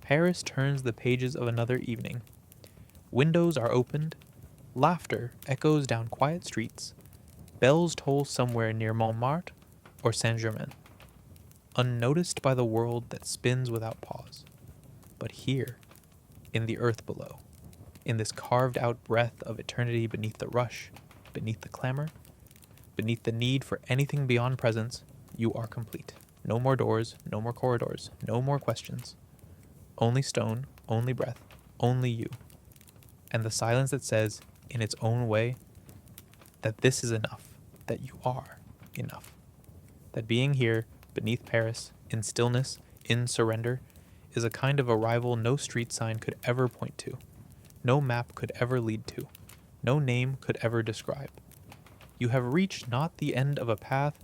Paris turns the pages of another evening. Windows are opened, laughter echoes down quiet streets, bells toll somewhere near Montmartre or Saint-Germain, unnoticed by the world that spins without pause. But here, in the earth below, in this carved-out breath of eternity beneath the rush, beneath the clamor, beneath the need for anything beyond presence, you are complete. No more doors, no more corridors, no more questions. Only stone, only breath, only you. And the silence that says, in its own way, that this is enough, that you are enough. That being here, beneath Paris, in stillness, in surrender, is a kind of arrival no street sign could ever point to, no map could ever lead to, no name could ever describe. You have reached not the end of a path,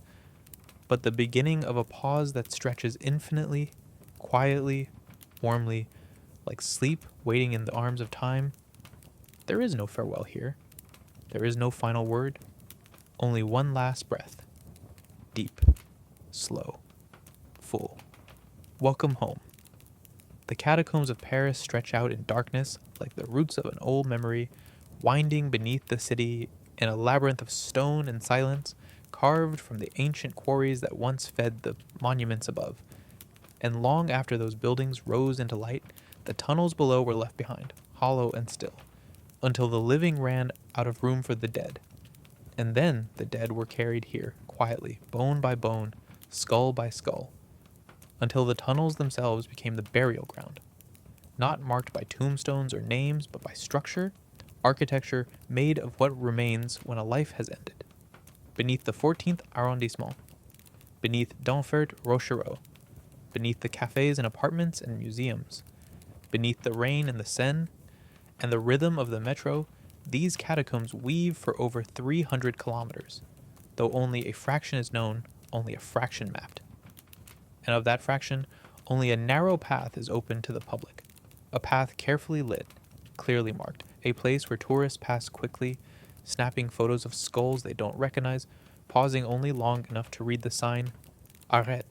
but the beginning of a pause that stretches infinitely, quietly, warmly, like sleep waiting in the arms of time. There is no farewell here. There is no final word. Only one last breath. Deep, slow, full. Welcome home. The catacombs of Paris stretch out in darkness like the roots of an old memory, winding beneath the city in a labyrinth of stone and silence, carved from the ancient quarries that once fed the monuments above. And long after those buildings rose into light, the tunnels below were left behind, hollow and still, until the living ran out of room for the dead. And then the dead were carried here, quietly, bone by bone, skull by skull, until the tunnels themselves became the burial ground, not marked by tombstones or names, but by structure, architecture made of what remains when a life has ended. Beneath the 14th arrondissement, beneath Denfert Rochereau, beneath the cafes and apartments and museums, beneath the rain and the Seine, and the rhythm of the metro, these catacombs weave for over 300 kilometers, though only a fraction is known, only a fraction mapped. And of that fraction, only a narrow path is open to the public, a path carefully lit, clearly marked, a place where tourists pass quickly, snapping photos of skulls they don't recognize, pausing only long enough to read the sign, Arrête,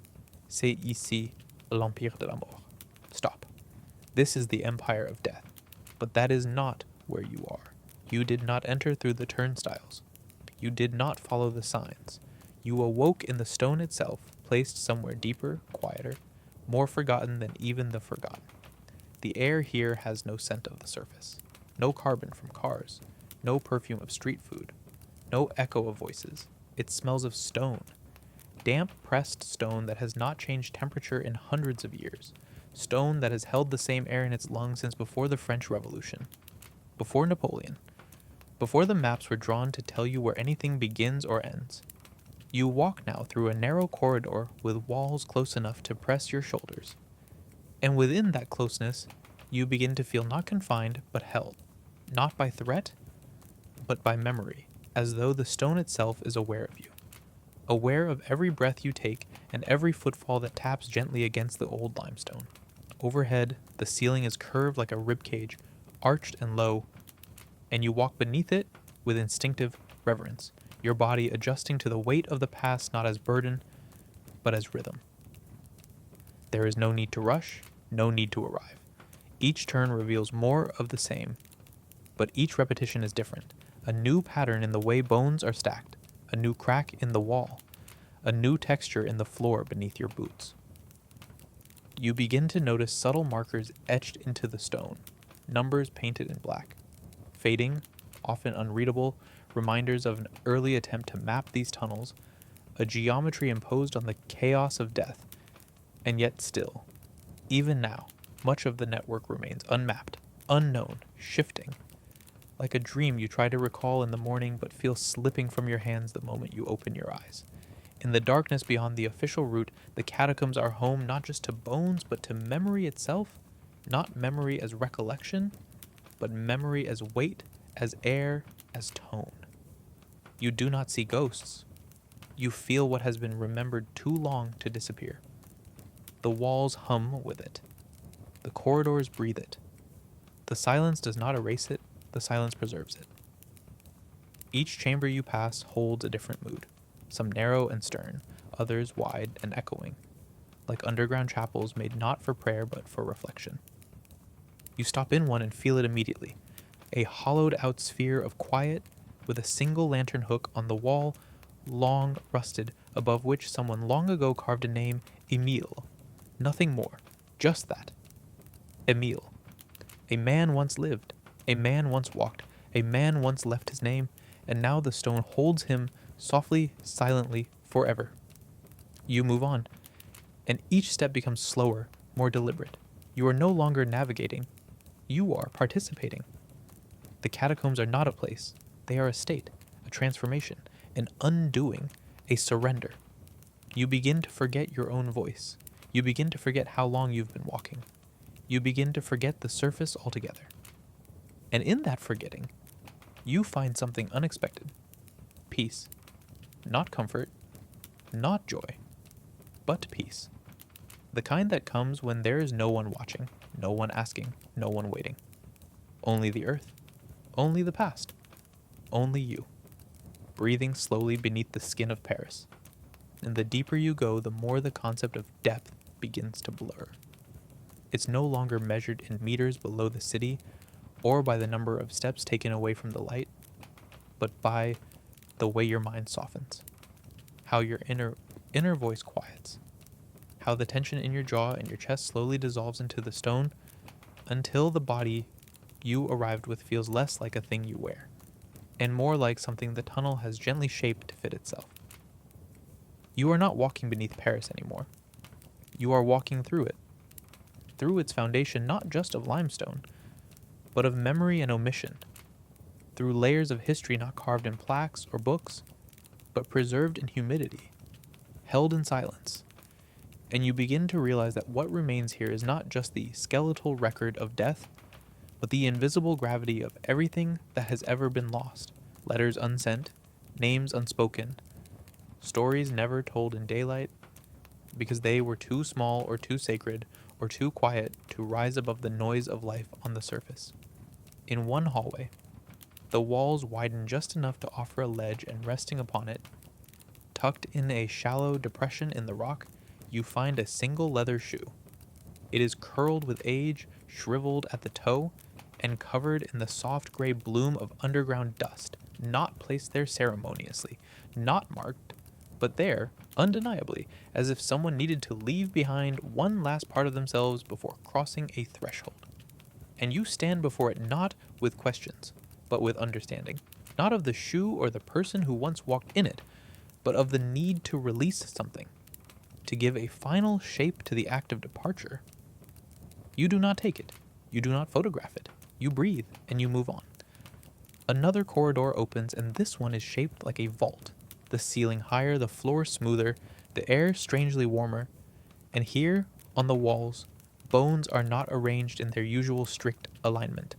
c'est ici l'empire de la mort. Stop. This is the empire of death. But that is not where you are. You did not enter through the turnstiles. You did not follow the signs. You awoke in the stone itself, placed somewhere deeper, quieter, more forgotten than even the forgotten. The air here has no scent of the surface, no carbon from cars, no perfume of street food, no echo of voices. It smells of stone. Damp, pressed stone that has not changed temperature in hundreds of years. Stone that has held the same air in its lungs since before the French Revolution, before Napoleon, before the maps were drawn to tell you where anything begins or ends. You walk now through a narrow corridor with walls close enough to press your shoulders. And within that closeness, you begin to feel not confined, but held, not by threat, but by memory, as though the stone itself is aware of you, aware of every breath you take and every footfall that taps gently against the old limestone. Overhead, the ceiling is curved like a ribcage, arched and low, and you walk beneath it with instinctive reverence, your body adjusting to the weight of the past not as burden, but as rhythm. There is no need to rush, no need to arrive. Each turn reveals more of the same, but each repetition is different. A new pattern in the way bones are stacked, a new crack in the wall, a new texture in the floor beneath your boots. You begin to notice subtle markers etched into the stone, numbers painted in black, fading, often unreadable, reminders of an early attempt to map these tunnels, a geometry imposed on the chaos of death. And yet still, even now, much of the network remains unmapped, unknown, shifting, like a dream you try to recall in the morning but feel slipping from your hands the moment you open your eyes. In the darkness beyond the official route, the catacombs are home not just to bones, but to memory itself. Not memory as recollection, but memory as weight, as air, as tone. You do not see ghosts. You feel what has been remembered too long to disappear. The walls hum with it. The corridors breathe it. The silence does not erase it, the silence preserves it. Each chamber you pass holds a different mood, some narrow and stern, others wide and echoing, like underground chapels made not for prayer but for reflection. You stop in one and feel it immediately, a hollowed-out sphere of quiet with a single lantern hook on the wall, long rusted, above which someone long ago carved a name, Emile. Nothing more, just that. Emile. A man once lived, a man once walked, a man once left his name, and now the stone holds him softly, silently, forever. You move on, and each step becomes slower, more deliberate. You are no longer navigating. You are participating. The catacombs are not a place. They are a state, a transformation, an undoing, a surrender. You begin to forget your own voice. You begin to forget how long you've been walking. You begin to forget the surface altogether. And in that forgetting, you find something unexpected. Peace. Not comfort, not joy, but peace. The kind that comes when there is no one watching, no one asking, no one waiting. Only the earth, only the past, only you, breathing slowly beneath the skin of Paris. And the deeper you go, the more the concept of depth begins to blur. It's no longer measured in meters below the city or by the number of steps taken away from the light, but by the way your mind softens, how your inner voice quiets, how the tension in your jaw and your chest slowly dissolves into the stone until the body you arrived with feels less like a thing you wear, and more like something the tunnel has gently shaped to fit itself. You are not walking beneath Paris anymore. You are walking through it, through its foundation not just of limestone, but of memory and omission, through layers of history not carved in plaques or books, but preserved in humidity, held in silence. And you begin to realize that what remains here is not just the skeletal record of death, but the invisible gravity of everything that has ever been lost. Letters unsent, names unspoken, stories never told in daylight, because they were too small or too sacred or too quiet to rise above the noise of life on the surface. In one hallway, the walls widen just enough to offer a ledge, and resting upon it, tucked in a shallow depression in the rock, you find a single leather shoe. It is curled with age, shriveled at the toe, and covered in the soft gray bloom of underground dust, not placed there ceremoniously, not marked, but there, undeniably, as if someone needed to leave behind one last part of themselves before crossing a threshold. And you stand before it not with questions, but with understanding, not of the shoe or the person who once walked in it, but of the need to release something, to give a final shape to the act of departure. You do not take it. You do not photograph it. You breathe, and you move on. Another corridor opens, and this one is shaped like a vault, the ceiling higher, the floor smoother, the air strangely warmer. And here, on the walls, bones are not arranged in their usual strict alignment,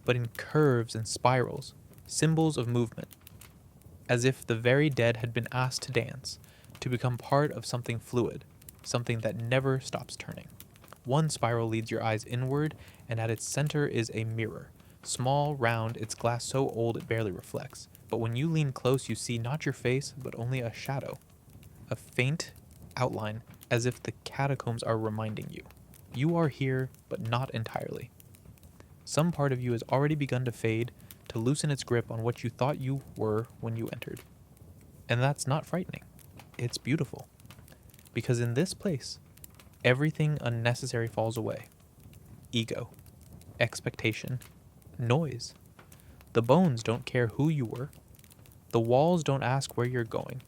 but in curves and spirals, symbols of movement, as if the very dead had been asked to dance, to become part of something fluid, something that never stops turning. One spiral leads your eyes inward, and at its center is a mirror, small, round, its glass so old it barely reflects. But when you lean close, you see not your face, but only a shadow, a faint outline, as if the catacombs are reminding you. You are here, but not entirely. Some part of you has already begun to fade, to loosen its grip on what you thought you were when you entered. And that's not frightening. It's beautiful. Because in this place, everything unnecessary falls away. Ego, expectation, noise. The bones don't care who you were. The walls don't ask where you're going.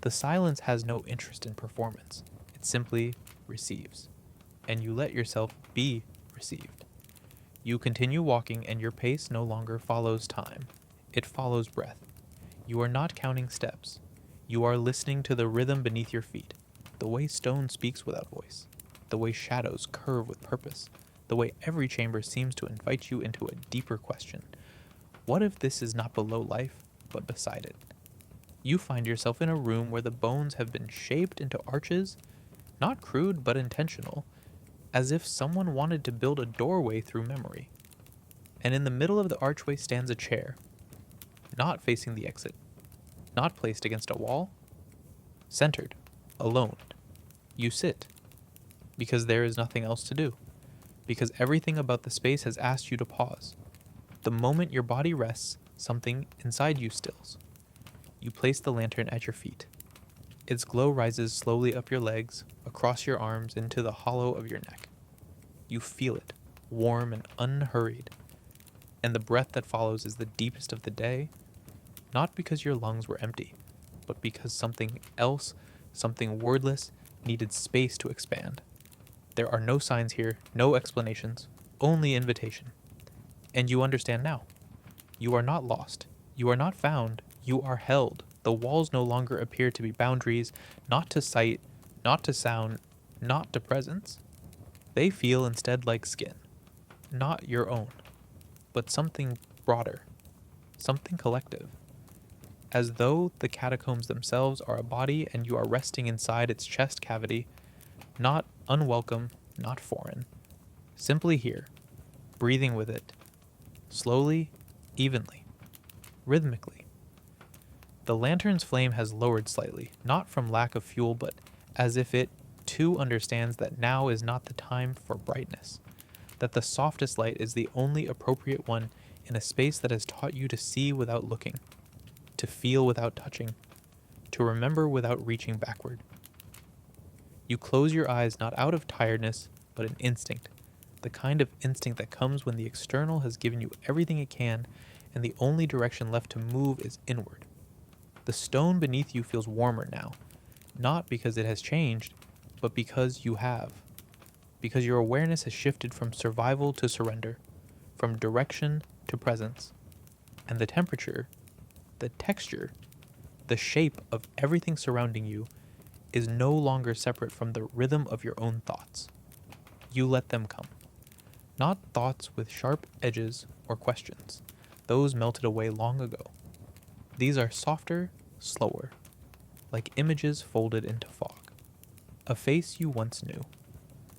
The silence has no interest in performance. It simply receives. And you let yourself be received. You continue walking, and your pace no longer follows time. It follows breath. You are not counting steps. You are listening to the rhythm beneath your feet, the way stone speaks without voice, the way shadows curve with purpose, the way every chamber seems to invite you into a deeper question. What if this is not below life, but beside it? You find yourself in a room where the bones have been shaped into arches, not crude but intentional, as if someone wanted to build a doorway through memory. And in the middle of the archway stands a chair, not facing the exit, not placed against a wall, centered, alone. You sit, because there is nothing else to do, because everything about the space has asked you to pause. The moment your body rests, something inside you stills. You place the lantern at your feet. Its glow rises slowly up your legs, across your arms, into the hollow of your neck. You feel it, warm and unhurried, and the breath that follows is the deepest of the day, not because your lungs were empty, but because something else, something wordless, needed space to expand. There are no signs here, no explanations, only invitation. And you understand now. You are not lost. You are not found. You are held. The walls no longer appear to be boundaries, not to sight, not to sound, not to presence. They feel instead like skin. Not your own, but something broader, something collective. As though the catacombs themselves are a body and you are resting inside its chest cavity, not unwelcome, not foreign. Simply here, breathing with it, slowly, evenly, rhythmically. The lantern's flame has lowered slightly, not from lack of fuel, but as if it, too, understands that now is not the time for brightness, that the softest light is the only appropriate one in a space that has taught you to see without looking, to feel without touching, to remember without reaching backward. You close your eyes not out of tiredness, but an instinct, the kind of instinct that comes when the external has given you everything it can, and the only direction left to move is inward. The stone beneath you feels warmer now, not because it has changed, but because you have. Because your awareness has shifted from survival to surrender, from direction to presence. And the temperature, the texture, the shape of everything surrounding you is no longer separate from the rhythm of your own thoughts. You let them come. Not thoughts with sharp edges or questions. Those melted away long ago. These are softer, slower, like images folded into fog. A face you once knew.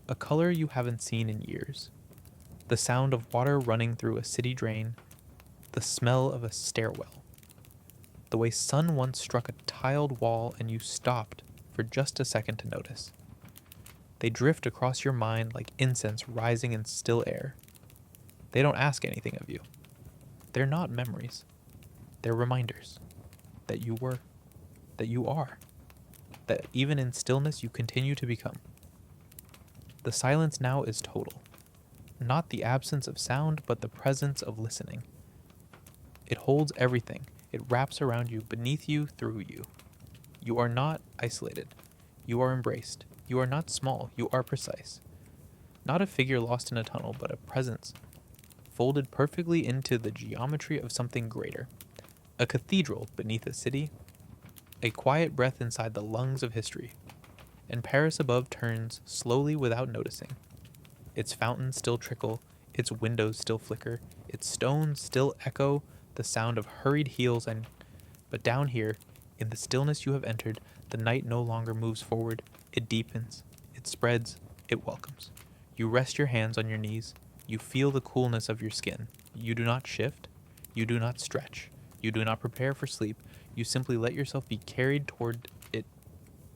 A color you haven't seen in years. The sound of water running through a city drain. The smell of a stairwell. The way sun once struck a tiled wall and you stopped for just a second to notice. They drift across your mind like incense rising in still air. They don't ask anything of you. They're not memories. They're reminders that you were, that you are, that even in stillness you continue to become. The silence now is total. Not the absence of sound, but the presence of listening. It holds everything. It wraps around you, beneath you, through you. You are not isolated. You are embraced. You are not small. You are precise. Not a figure lost in a tunnel, but a presence folded perfectly into the geometry of something greater. A cathedral beneath a city. A quiet breath inside the lungs of history. And Paris above turns slowly without noticing. Its fountains still trickle. Its windows still flicker. Its stones still echo the sound of hurried heels, but down here, in the stillness you have entered, the night no longer moves forward. It deepens. It spreads. It welcomes. You rest your hands on your knees. You feel the coolness of your skin. You do not shift. You do not stretch. You do not prepare for sleep. You simply let yourself be carried toward it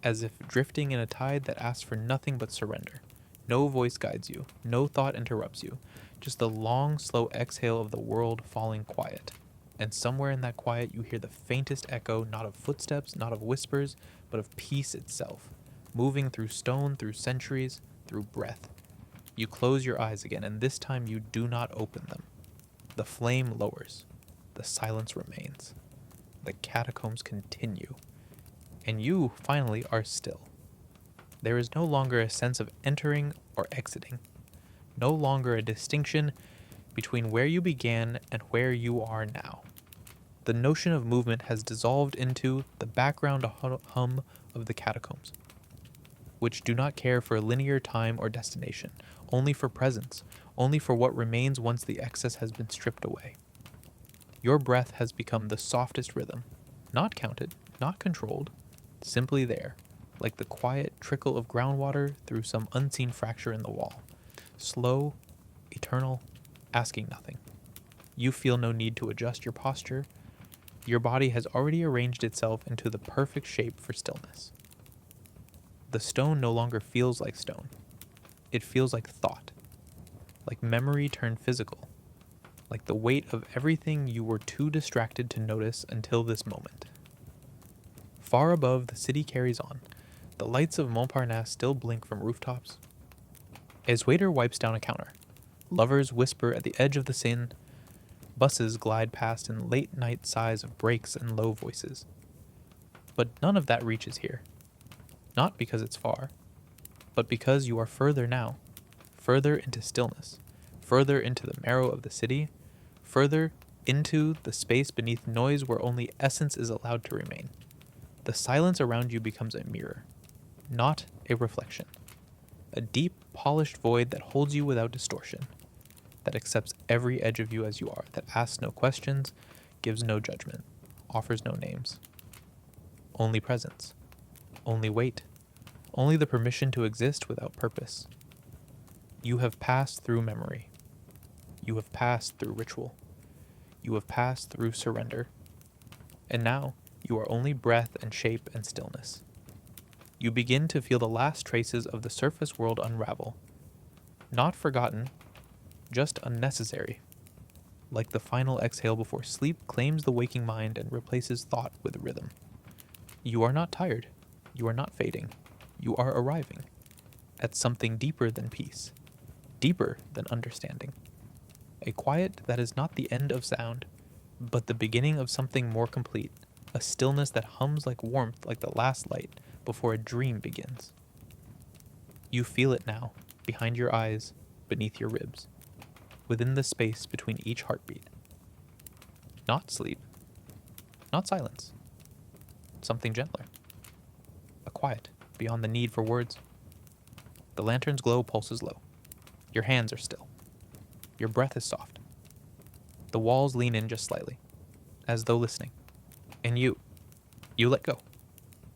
as if drifting in a tide that asks for nothing but surrender. No voice guides you. No thought interrupts you. Just the long, slow exhale of the world falling quiet. And somewhere in that quiet, you hear the faintest echo, not of footsteps, not of whispers, but of peace itself, moving through stone, through centuries, through breath. You close your eyes again, and this time you do not open them. The flame lowers. The silence remains. The catacombs continue. And you, finally, are still. There is no longer a sense of entering or exiting. No longer a distinction between where you began and where you are now. The notion of movement has dissolved into the background hum of the catacombs, which do not care for linear time or destination, only for presence, only for what remains once the excess has been stripped away. Your breath has become the softest rhythm, not counted, not controlled, simply there, like the quiet trickle of groundwater through some unseen fracture in the wall. Slow, eternal, asking nothing. You feel no need to adjust your posture. Your body has already arranged itself into the perfect shape for stillness. The stone no longer feels like stone. It feels like thought, like memory turned physical, like the weight of everything you were too distracted to notice until this moment. Far above, the city carries on. The lights of Montparnasse still blink from rooftops. As waiter wipes down a counter, lovers whisper at the edge of the Seine. Buses glide past in late-night sighs of brakes and low voices. But none of that reaches here. Not because it's far, but because you are further now, further into stillness, further into the marrow of the city, further into the space beneath noise where only essence is allowed to remain. The silence around you becomes a mirror, not a reflection. A deep, polished void that holds you without distortion, that accepts every edge of you as you are, that asks no questions, gives no judgment, offers no names. Only presence, only weight, only the permission to exist without purpose. You have passed through memory. You have passed through ritual. You have passed through surrender. And now you are only breath and shape and stillness. You begin to feel the last traces of the surface world unravel. Not forgotten, just unnecessary. Like the final exhale before sleep claims the waking mind and replaces thought with rhythm. You are not tired. You are not fading. You are arriving at something deeper than peace, deeper than understanding. A quiet that is not the end of sound, but the beginning of something more complete, a stillness that hums like warmth, like the last light before a dream begins. You feel it now, behind your eyes, beneath your ribs, within the space between each heartbeat. Not sleep, not silence, something gentler, a quiet beyond the need for words. The lantern's glow pulses low. Your hands are still. Your breath is soft. The walls lean in just slightly, as though listening. And you let go.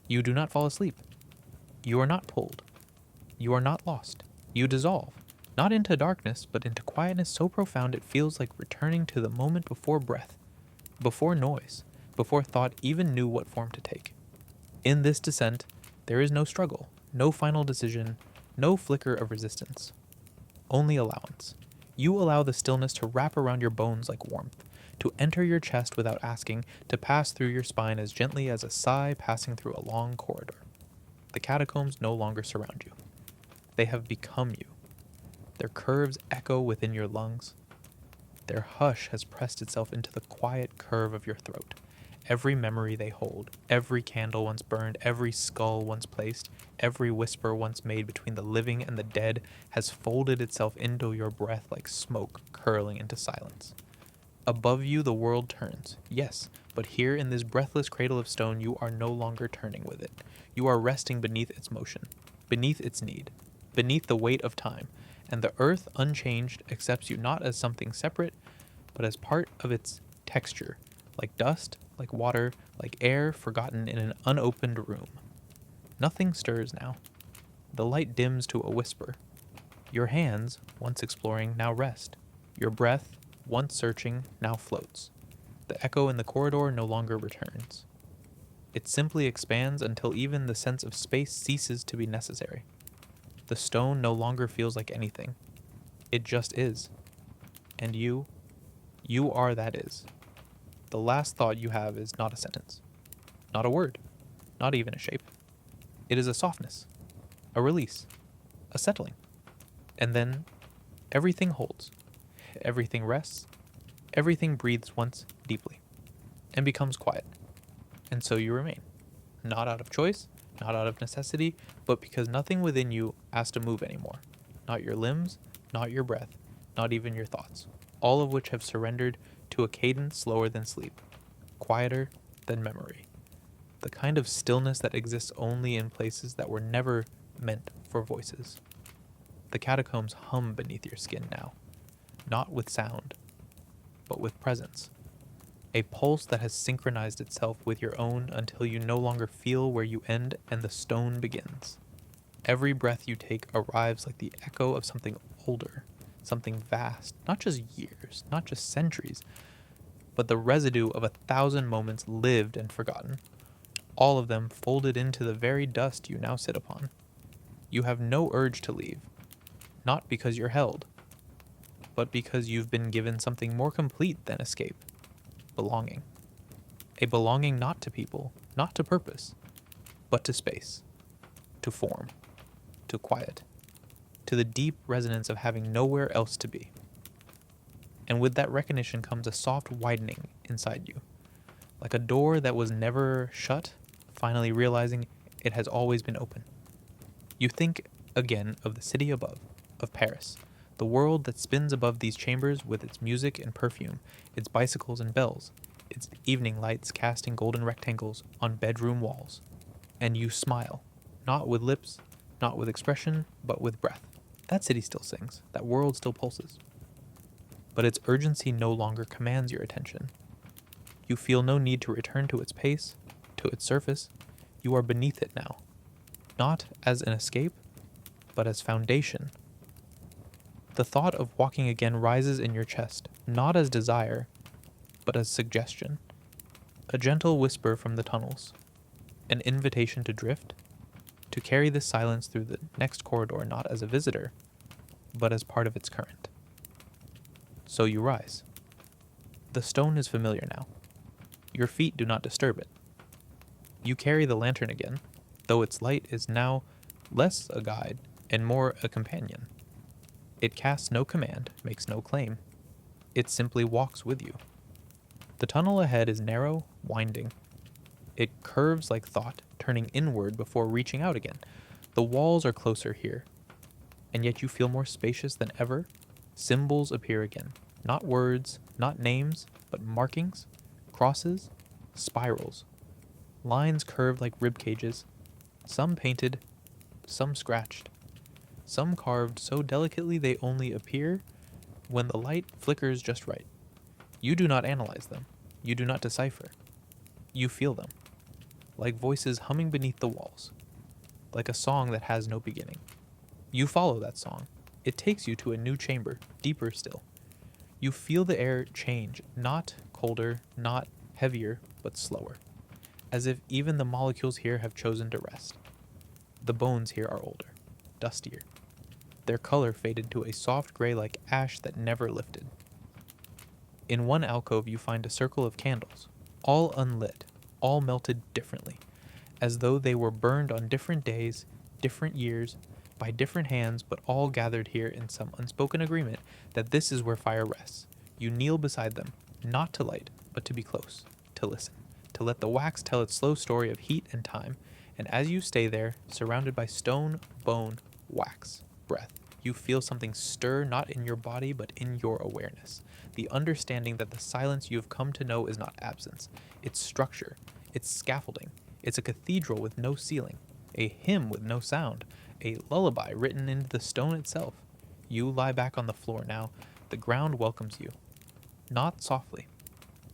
You do not fall asleep. You are not pulled. You are not lost. You dissolve, not into darkness, but into quietness so profound it feels like returning to the moment before breath, before noise, before thought even knew what form to take. In this descent, there is no struggle, no final decision, no flicker of resistance. Only allowance. You allow the stillness to wrap around your bones like warmth, to enter your chest without asking, to pass through your spine as gently as a sigh passing through a long corridor. The catacombs no longer surround you. They have become you. Their curves echo within your lungs. Their hush has pressed itself into the quiet curve of your throat. Every memory they hold, every candle once burned, every skull once placed, every whisper once made between the living and the dead has folded itself into your breath like smoke curling into silence. Above you the world turns, yes, but here in this breathless cradle of stone you are no longer turning with it. You are resting beneath its motion, beneath its need, beneath the weight of time, and the earth, unchanged, accepts you not as something separate, but as part of its texture, like dust, like water, like air forgotten in an unopened room. Nothing stirs now. The light dims to a whisper. Your hands, once exploring, now rest. Your breath, once searching, now floats. The echo in the corridor no longer returns. It simply expands until even the sense of space ceases to be necessary. The stone no longer feels like anything. It just is. And you are that is. The last thought you have is not a sentence, not a word, not even a shape. It is a softness, a release, a settling. And then everything holds, everything rests, everything breathes once deeply, and becomes quiet. And so you remain, not out of choice, not out of necessity, but because nothing within you has to move anymore. Not your limbs, not your breath, not even your thoughts, all of which have surrendered to a cadence slower than sleep, quieter than memory. The kind of stillness that exists only in places that were never meant for voices. The catacombs hum beneath your skin now, not with sound, but with presence. A pulse that has synchronized itself with your own until you no longer feel where you end and the stone begins. Every breath you take arrives like the echo of something older, something vast, not just years, not just centuries, but the residue of 1,000 moments lived and forgotten, all of them folded into the very dust you now sit upon. You have no urge to leave, not because you're held, but because you've been given something more complete than escape. Belonging. A belonging not to people, not to purpose, but to space, to form, to quiet, to the deep resonance of having nowhere else to be. And with that recognition comes a soft widening inside you, like a door that was never shut, finally realizing it has always been open. You think again of the city above, of Paris, the world that spins above these chambers with its music and perfume, its bicycles and bells, its evening lights casting golden rectangles on bedroom walls. And you smile, not with lips, not with expression, but with breath. That city still sings, that world still pulses. But its urgency no longer commands your attention. You feel no need to return to its pace, to its surface. You are beneath it now, not as an escape, but as foundation. The thought of walking again rises in your chest, not as desire, but as suggestion. A gentle whisper from the tunnels. An invitation to drift, to carry this silence through the next corridor not as a visitor, but as part of its current. So you rise. The stone is familiar now. Your feet do not disturb it. You carry the lantern again, though its light is now less a guide and more a companion. It casts no command, makes no claim. It simply walks with you. The tunnel ahead is narrow, winding. It curves like thought, turning inward before reaching out again. The walls are closer here, and yet you feel more spacious than ever. Symbols appear again. Not words, not names, but markings, crosses, spirals. Lines curved like rib cages, some painted, some scratched, some carved so delicately they only appear when the light flickers just right. You do not analyze them. You do not decipher. You feel them, like voices humming beneath the walls, like a song that has no beginning. You follow that song. It takes you to a new chamber, deeper still. You feel the air change, not colder, not heavier, but slower, as if even the molecules here have chosen to rest. The bones here are older, dustier. Their color faded to a soft gray like ash that never lifted. In one alcove you find a circle of candles, all unlit, all melted differently, as though they were burned on different days, different years, by different hands, but all gathered here in some unspoken agreement that this is where fire rests. You kneel beside them, not to light, but to be close, to listen, to let the wax tell its slow story of heat and time, and as you stay there, surrounded by stone, bone, wax, breath, you feel something stir not in your body but in your awareness. The understanding that the silence you have come to know is not absence. It's structure. It's scaffolding. It's a cathedral with no ceiling. A hymn with no sound. A lullaby written into the stone itself. You lie back on the floor now. The ground welcomes you. Not softly,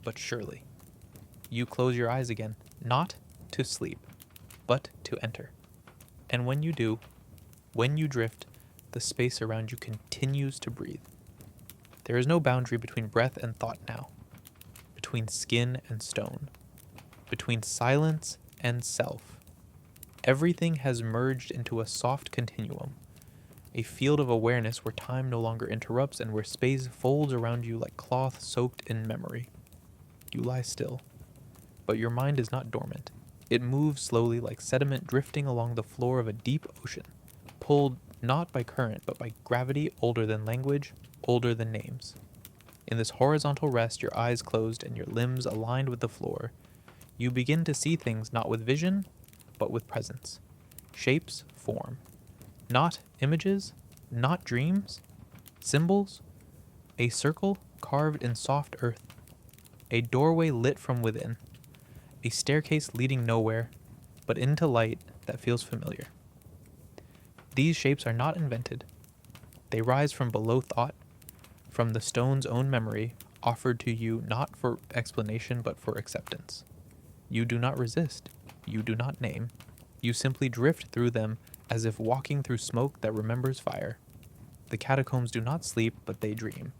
but surely. You close your eyes again, not to sleep, but to enter. And when you do, when you drift, the space around you continues to breathe. There is no boundary between breath and thought now, between skin and stone, between silence and self. Everything has merged into a soft continuum, a field of awareness where time no longer interrupts and where space folds around you like cloth soaked in memory. You lie still, but your mind is not dormant. It moves slowly like sediment drifting along the floor of a deep ocean, pulled not by current but by gravity older than language, older than names. In this horizontal rest, your eyes closed and your limbs aligned with the floor, you begin to see things not with vision, but with presence. Shapes form. Not images, not dreams, symbols. A circle carved in soft earth. A doorway lit from within. A staircase leading nowhere, but into light that feels familiar. These shapes are not invented. They rise from below thought, from the stone's own memory, offered to you not for explanation but for acceptance. You do not resist. You do not name. You simply drift through them as if walking through smoke that remembers fire. The catacombs do not sleep, but they dream.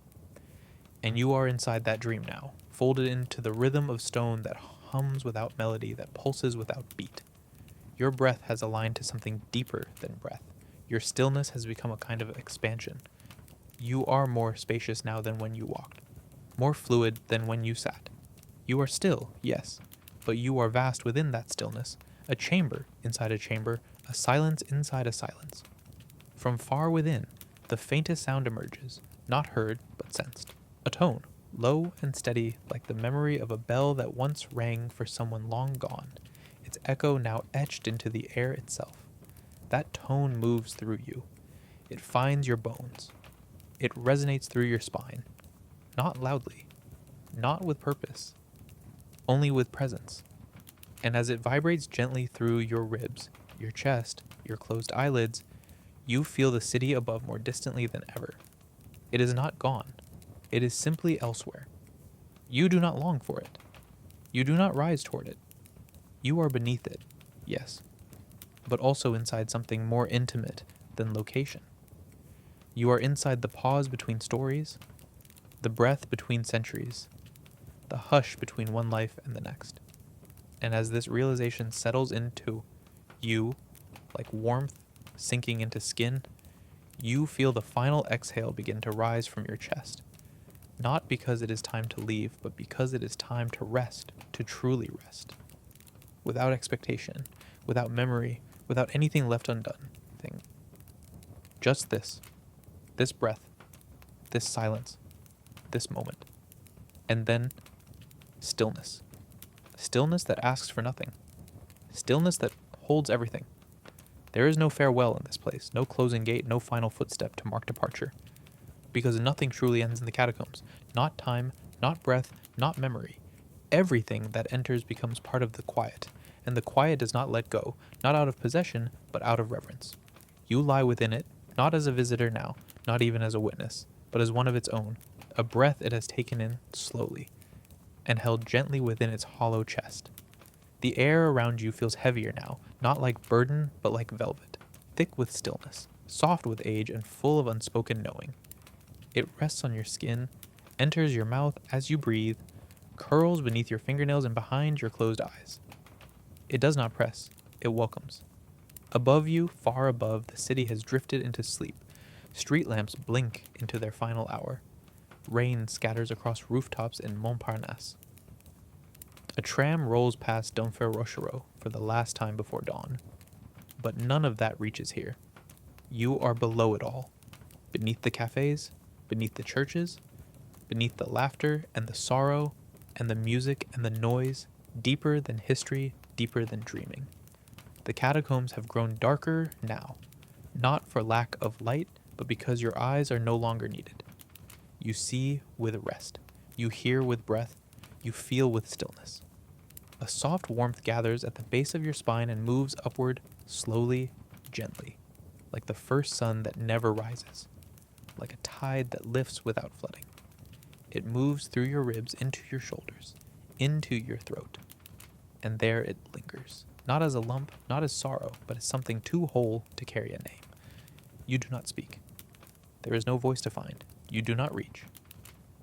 And you are inside that dream now, folded into the rhythm of stone that hums without melody, that pulses without beat. Your breath has aligned to something deeper than breath. Your stillness has become a kind of expansion. You are more spacious now than when you walked, more fluid than when you sat. You are still, yes, but you are vast within that stillness, a chamber inside a chamber, a silence inside a silence. From far within, the faintest sound emerges, not heard but sensed. A tone, low and steady like the memory of a bell that once rang for someone long gone, its echo now etched into the air itself. That tone moves through you. It finds your bones. It resonates through your spine. Not loudly, not with purpose, only with presence. And as it vibrates gently through your ribs, your chest, your closed eyelids, you feel the city above more distantly than ever. It is not gone. It is simply elsewhere. You do not long for it. You do not rise toward it. You are beneath it, yes, but also inside something more intimate than location. You are inside the pause between stories, the breath between centuries, the hush between one life and the next. And as this realization settles into you, like warmth sinking into skin, you feel the final exhale begin to rise from your chest. Not because it is time to leave, but because it is time to rest, to truly rest. Without expectation, without memory, without anything left undone. Just this breath, this silence, this moment. And then stillness. Stillness that asks for nothing. Stillness that holds everything. There is no farewell in this place, no closing gate, no final footstep to mark departure. Because nothing truly ends in the catacombs. Not time, not breath, not memory. Everything that enters becomes part of the quiet, and the quiet does not let go, not out of possession, but out of reverence. You lie within it, not as a visitor now, not even as a witness, but as one of its own, a breath it has taken in slowly, and held gently within its hollow chest. The air around you feels heavier now, not like burden, but like velvet, thick with stillness, soft with age, and full of unspoken knowing. It rests on your skin, enters your mouth as you breathe, curls beneath your fingernails and behind your closed eyes. It does not press, it welcomes. Above you, far above, the city has drifted into sleep. Street lamps blink into their final hour. Rain scatters across rooftops in Montparnasse. A tram rolls past Denfert Rochereau for the last time before dawn. But none of that reaches here. You are below it all. Beneath the cafes, beneath the churches, beneath the laughter and the sorrow and the music and the noise, deeper than history, deeper than dreaming. The catacombs have grown darker now, not for lack of light, but because your eyes are no longer needed. You see with rest. You hear with breath. You feel with stillness. A soft warmth gathers at the base of your spine and moves upward, slowly, gently, like the first sun that never rises, like a tide that lifts without flooding. It moves through your ribs into your shoulders, into your throat, and there it lingers, not as a lump, not as sorrow, but as something too whole to carry a name. You do not speak. There is no voice to find. You do not reach.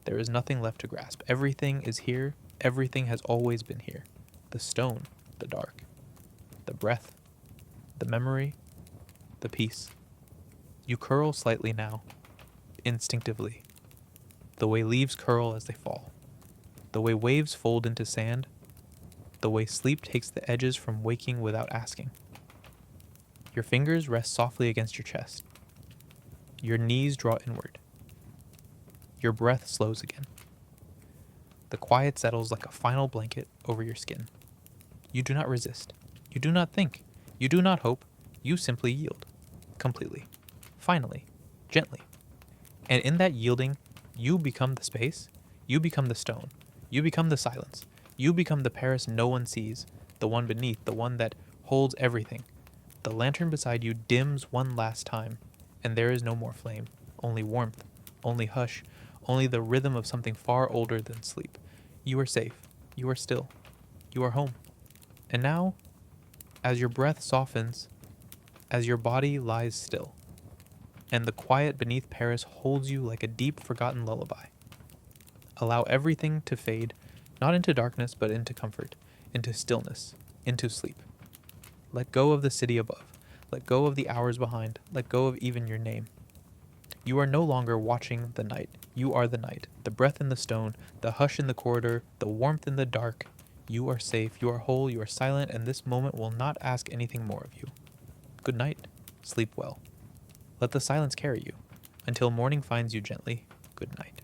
There is nothing left to grasp. Everything is here. Everything has always been here. The stone, the dark, the breath, the memory, the peace. You curl slightly now, instinctively, the way leaves curl as they fall, the way waves fold into sand, the way sleep takes the edges from waking without asking. Your fingers rest softly against your chest. Your knees draw inward. Your breath slows again. The quiet settles like a final blanket over your skin. You do not resist. You do not think. You do not hope. You simply yield. Completely. Finally. Gently. And in that yielding, you become the space. You become the stone. You become the silence. You become the Paris no one sees, the one beneath, the one that holds everything. The lantern beside you dims one last time, and there is no more flame, only warmth, only hush, only the rhythm of something far older than sleep. You are safe. You are still. You are home. And now, as your breath softens, as your body lies still, and the quiet beneath Paris holds you like a deep forgotten lullaby, allow everything to fade, not into darkness, but into comfort, into stillness, into sleep. Let go of the city above. Let go of the hours behind. Let go of even your name. You are no longer watching the night. You are the night. The breath in the stone, the hush in the corridor, the warmth in the dark. You are safe. You are whole. You are silent, and this moment will not ask anything more of you. Good night. Sleep well. Let the silence carry you. Until morning finds you gently. Good night.